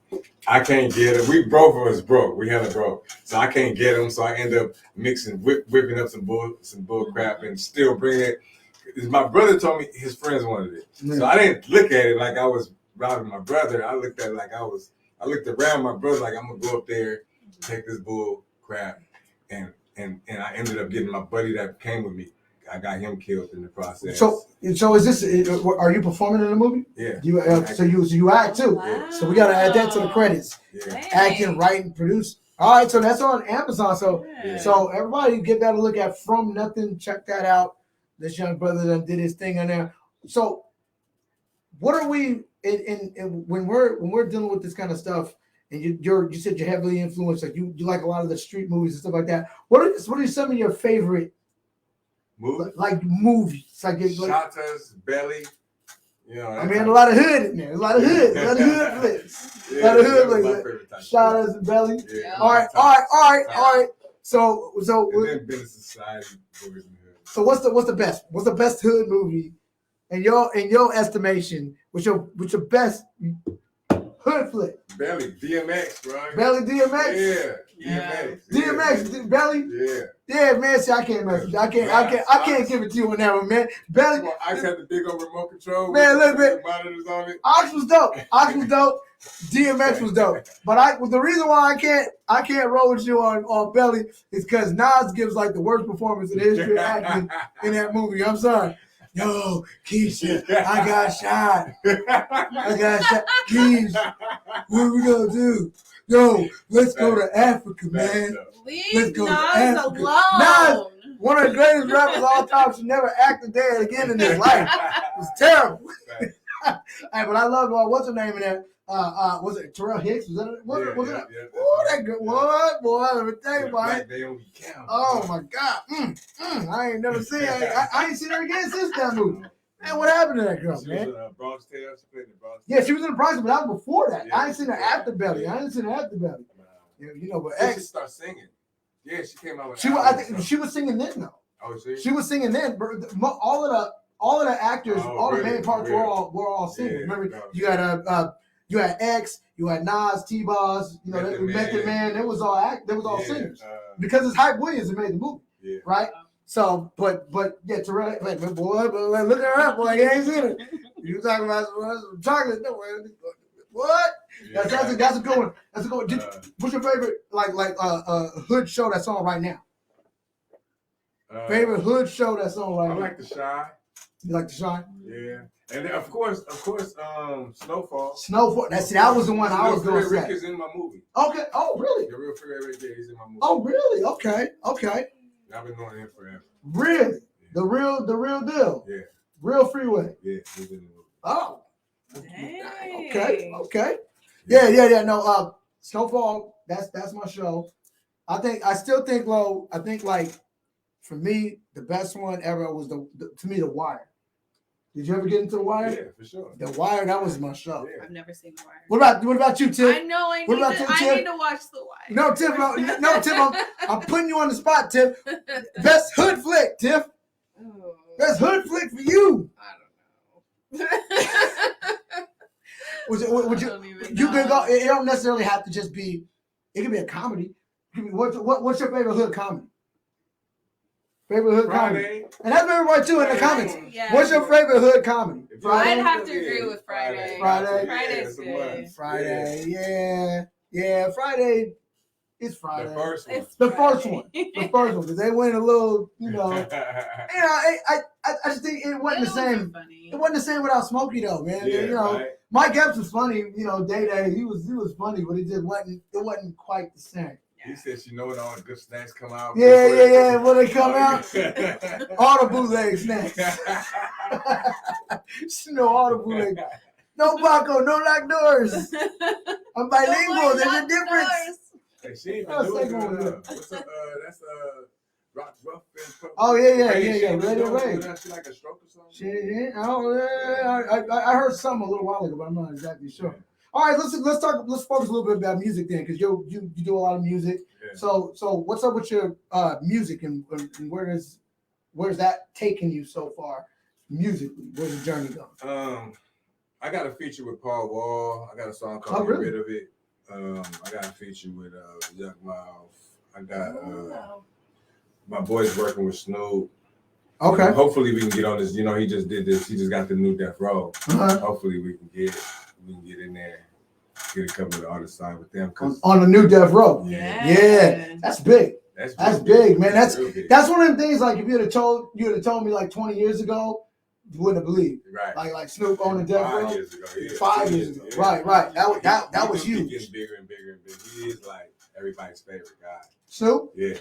I can't get it. We both of us broke. We had a broke, so I can't get them. So I end up whipping up some bull crap and still bring it. My brother told me his friends wanted it, so I didn't look at it like I was robbing my brother. I looked at it like I looked around my brother like I'm gonna go up there, take this bull crap, and I ended up getting my buddy that came with me. I got him killed in the process. So is this? Are you performing in the movie? Yeah. So you act too. Wow. So we gotta add that to the credits. Yeah. Acting, writing, producing. All right. So that's on Amazon. So Yeah. so everybody get that a look at From Nothing. Check that out. This young brother that did his thing on there. So what are we in when we're dealing with this kind of stuff? And you said you're heavily influenced. Like you like a lot of the street movies and stuff like that. What are some of your favorite? Movies? Like Shatas, Belly, you know. I mean, a lot of hood in there. A lot of hood flicks. A lot of hood flicks. Shatas, Belly. Yeah. All right. So and then Business Society. So what's the best? What's the best hood movie in your estimation? What's your best hood flick? Belly, DMX, bro. Belly, DMX. Yeah. DMX, Belly. Yeah. Yeah, man. See, I can't mess with you. I can't give it to you on that one, man. Belly. Well, I just had the big old remote control. Man, look, man. Monitors on it. Ox was dope. DMX was dope. But the reason why I can't roll with you on Belly is because Nas gives like the worst performance in the history of acting in that movie. I'm sorry. Yo, Keisha, I got shot. Keisha, what are we gonna do? Yo, let's go to Africa, man. Leave Nas alone. Nas, one of the greatest rappers of all time, should never act a day again in his life. It's terrible. Hey, but I love what's her name in there? Was it Terrell Hicks? Was that it? Was it? Oh, that good one, boy. Let me tell you about it. Oh my God. I ain't never seen her. I ain't seen her again since that movie. Man, what happened to that girl, man? She was in Bronx Tale. She played in Bronx Tale. Yeah, she was in the Bronx, but that was before that. Yeah, I ain't seen her after Belly. You know, but she started singing. Yeah, she came out with. I think she was singing then though. Oh, she was singing then. All of the actors, all the main parts were all singing. Yeah, Remember, no. you got You had X, you had Nas, T-Boz, you know, Method Man. It was all singers because it's Hype Williams that made the movie, right? So, but yeah, Terrell, like, boy, but look her up, boy, you ain't seen it. You talking about some chocolate? No, what? Yeah. That's a good one. That's a good one. What's your favorite like hood show that's on right now? Favorite hood show that's on right now? I like The Shy. You like The Shy? Yeah. And then of course, Snowfall. Snowfall. That was the one I was going to say. Rick is in my movie. Okay. Oh, really? The real Fred Rick is in my movie. Oh, really? Okay. I've been knowing him forever. Really? Yeah. The real deal. Yeah. Real Freeway. Yeah, he's in the movie. Oh. Dang. Okay. Yeah. No, Snowfall. That's my show. I still think low. I think like for me, the best one ever was to me The Wire. Did you ever get into The Wire? Yeah, for sure. The Wire, that was my show. I've never seen The Wire. What about you, Tiff? I know. I need to watch The Wire. No, Tiff. I'm putting you on the spot, Tiff. Best hood flick, Tiff. Oh. Best hood flick for you. I don't know. Would you can go? It don't necessarily have to just be. It could be a comedy. What's your favorite hood comedy? Favorite hood comedy, and that's everybody too in the comments. Yeah. What's your favorite hood comedy? I'd have to agree with Friday. Friday's good. Friday, yeah. Friday is Friday. The first one. The first one, because they went a little, I just think it wasn't the same. It wasn't the same without Smokey though, man. Yeah, right. Mike Epps was funny, Day he was funny, but it just wasn't quite the same. He said she know when all the good snacks come out. Yeah. When they come out, all the bootleg snacks. She know all the bootleg. No Baco, no locked doors. I'm bilingual. There's a difference. Hey, she ain't been doing it. What's up? That's Rock Rough. Oh yeah. Ray. She like a stroke or something. I heard something a little while ago, but I'm not exactly sure. All right, let's focus a little bit about music then, because you do a lot of music. Yeah. So what's up with your music and where's that taking you so far musically? Where's the journey going? I got a feature with Paul Wall. I got a song called Get Rid of It. I got a feature with Yuck Mouth. I got my boy's working with Snoop. Okay. Hopefully we can get on this. He just did this. He just got the new Death Row. Uh-huh. Hopefully we can get in there, get a couple of the artists signed with them. On the new Death Row. Yeah. That's big. That's big, man. That's big. That's one of them things. Like if you would have told me like 20 years ago, you wouldn't have believed. Right. Like Snoop on the Death Row. 5 years ago. Yeah. 5 years ago. Yeah. Right. That was huge. He's getting bigger and bigger and bigger. He is like everybody's favorite guy. Snoop. Yeah.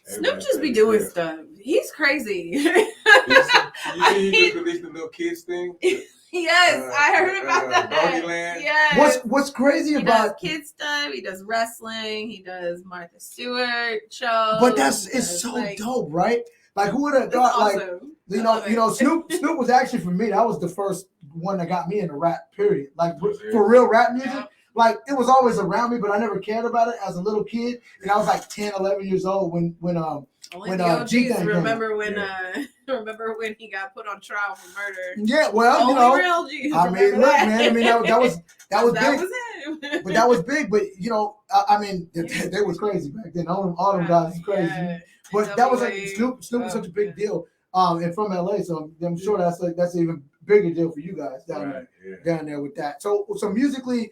Snoop just be doing stuff. He's crazy. You see he just released the little kids thing? Yes, I heard about that. Doggyland. Yes. What's crazy about he does kids stuff? He does wrestling. He does Martha Stewart show. But it's so dope, right? Like who would have thought? Awesome. Like Snoop was actually for me. That was the first one that got me into rap. Period. Like for real rap music. Yeah. Like it was always around me, but I never cared about it as a little kid. And I was like 10, 11 years old when G-Thang remember when remember when he got put on trial for murder? Yeah, well, real G's I mean, look, man. I mean, that was big. That was him. But that was big. But I mean, they was crazy back then. All them guys was crazy. Yeah. But that was like Snoop was such a big deal. And from LA, so I'm sure that's an even bigger deal for you guys down there with that. So musically,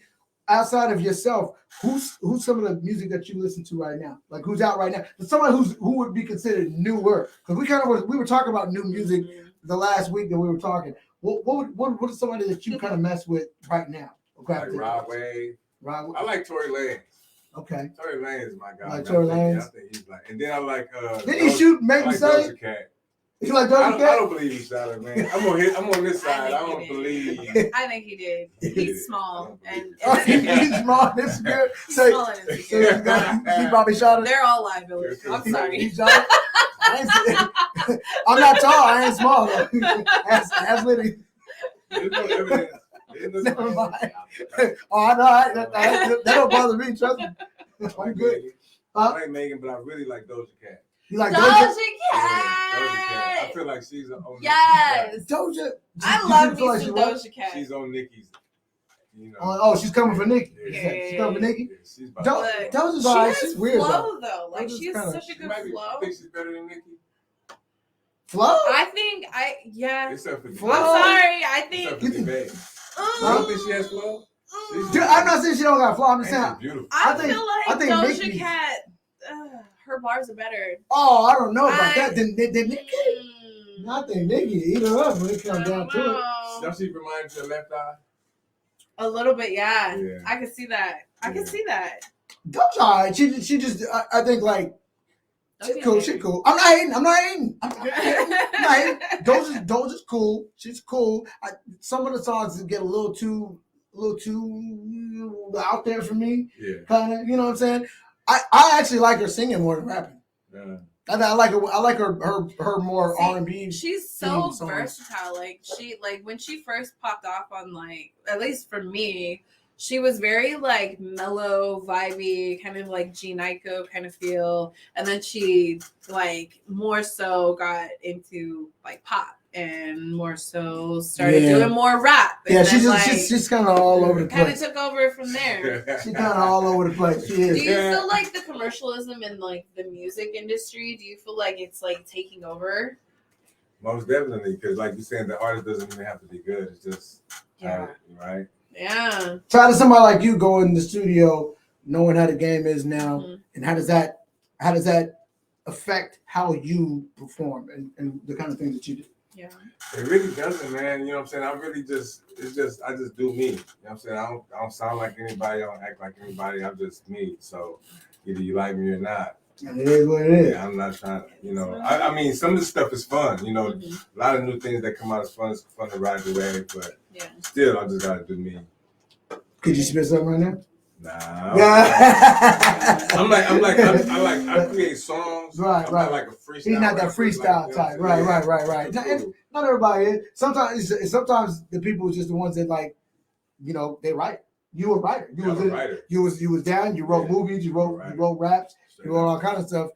outside of yourself, who's some of the music that you listen to right now? Like who's out right now? Someone who would be considered newer? Because we were talking about new music the last week that we were talking. What is somebody that you kind of mess with right now? Okay. Like Rod Wave. I like Tory Lanez. Okay. Tory Lanez is my guy. Like Tory Lanez. I think he's like, and then I like. Did he shoot? Maybe like say. Doja Cat. You like Doja Cat? I don't believe he shot it, man. I'm on this side. I don't believe. I think he did. He's small and he's small. This good. Small and he probably shot it. They're all liability. I'm sorry. He shot it. I'm not tall. I ain't small. That's literally. There's no evidence. Never mind. Oh, I know. That don't bother me. Trust me. I'm good. I like Megan, but I really like Doja Cat. You like Doja Cat? Yeah, Doja Cat. I feel like she's on. Yes. Doja. I love me some Doja Cat. She's on Nicki's You know. Oh, she's coming for Nikki. Yeah. She's coming for Nikki. Yeah, she's about Doja's She alright. has She's weird flow though. Like Doja's she has kinda- such a She good might be, flow. I think she's better than Nikki. Flo? Yeah. Except for Flo? I'm debate. sorry. I Except think. for debate. Um, You don't think she has flow? Dude, I'm not saying she don't got flaw. I'm just Man, saying. she's beautiful. I think- feel I like think Doja Nicki- Cat. Her bars are better. Oh, I don't know about I- that. Then Nikki? I think Nikki eat her up when it comes down to it. Don't she remind you of Left Eye? A little bit, yeah. Yeah. I can see that. I can see that. Doja's alright. She just I think like she's cool. She's cool. I'm not hating. I'm not hating. Doja's cool. She's cool. Some of the songs get a little too out there for me. Yeah. Kind of, you know what I'm saying? I actually like her singing more than rapping. I like her. I like her more R&B. She's so songs. versatile. Like when she first popped off on at least for me, she was very like mellow, vibey, kind of like G Nyko kind of feel, and then she like more so got into like pop and more so started doing more rap. And Yeah, then, she's kind of all over the kind of place. took over from there. She's kind of all over the place. She Do is. you feel like the commercialism in like the music industry? Do you feel like it's like taking over? Most definitely, because like you're saying, the artist doesn't even have to be good. It's just right. Yeah. So how does somebody like you go in the studio knowing how the game is now, and how does that affect how you perform and the kind of things that you do? Yeah. It really doesn't, man. You know what I'm saying? I just do me. You know what I'm saying? I don't sound like anybody. I don't act like anybody. I'm just me. So either you like me or not. And it is what it is. Yeah, I'm not trying to, you know. I mean, some of the stuff is fun. You know, a lot of new things that come out is fun. It's fun to ride the wave, but still, I just gotta do me. Could you spit something right now? Nah. I create songs. Right. I'm not like a freestyle. He's not that rapper, freestyle like, type. you know, Right. Not everybody is. Sometimes the people are just the ones that like, you know, they write. You a writer. You was down. You wrote movies. You wrote raps. You wrote all kind of stuff.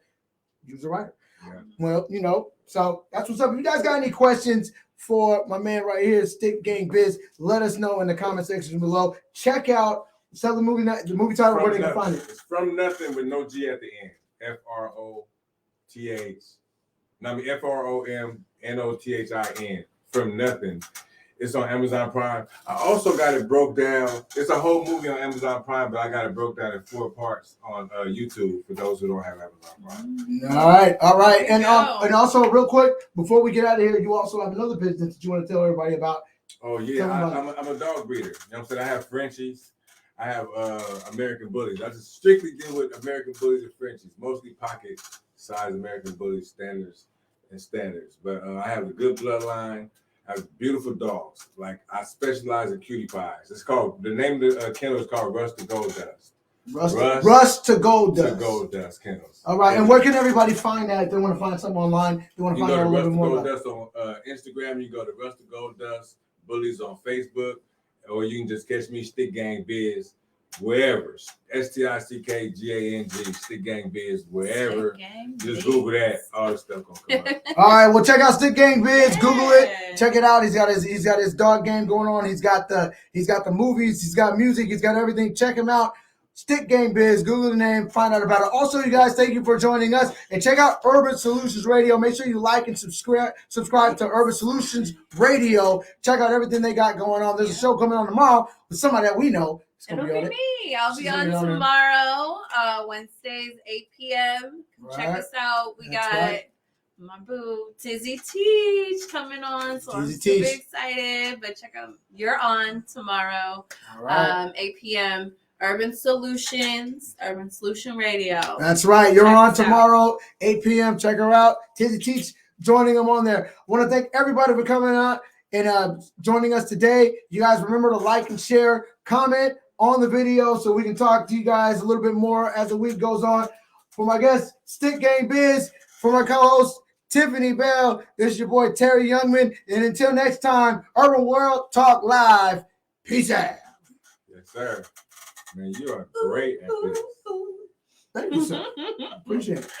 You was a writer. Yeah. Well, you know, so that's what's up. If you guys got any questions for my man right here, Stick Gang Biz, let us know in the comment section below. Check out the movie title where they can find it. It's From Nothing with no G at the end. FROMNOTHIN. From Nothing. It's on Amazon Prime. I also got it broke down. It's a whole movie on Amazon Prime, but I got it broke down in 4 parts on YouTube for those who don't have Amazon Prime. All right. And also real quick, before we get out of here, you also have another business that you want to tell everybody about. Oh yeah, I'm a dog breeder. You know what I'm saying? I have Frenchies. I have American Bullies. I just strictly deal with American Bullies and Frenchies, mostly pocket size American Bullies, standards. But I have a good bloodline. I have beautiful dogs. Like I specialize in cutie pies. The name of the kennel is called Rust to Gold Dust. Rust to Gold Dust. To Gold Dust kennels. All right, and where can everybody find that if they want to find something online? They want to find out a little bit more about Rust to Gold Dust on Instagram. You go to Rust to Gold Dust Bullies on Facebook, or you can just catch me Stick Gang Biz wherever. STICKGANG Stick Gang Biz wherever. Just Google that. All the stuff gonna come up. All right, well check out Stick Gang Biz. Google it. Check it out. He's got his dog game going on. He's got the movies. He's got music. He's got everything. Check him out. Stick Gang Biz. Google the name. Find out about it. Also, you guys, thank you for joining us. And check out Urban Solutions Radio. Make sure you like and subscribe to Urban Solutions Radio. Check out everything they got going on. There's a show coming on tomorrow with somebody that we know. It'll be me. I'll be on tomorrow, Wednesdays, 8 p.m. Check us out. We got my boo, Tizzy Teach, coming on. So I'm super excited. But check out, you're on tomorrow, 8 p.m. Urban Solution Radio. That's right. You're on tomorrow, 8 p.m. Check her out. Tizzy Teach joining them on there. I want to thank everybody for coming out and joining us today. You guys remember to like and share, comment on the video so we can talk to you guys a little bit more as the week goes on. For my guest, Stick Gang Biz, for my co-host, Tiffany Bell, this is your boy, Terry Youngman. And until next time, Urban World Talk Live. Peace out. Yes, sir. Man, you are great at this. Thank you, sir. Appreciate it.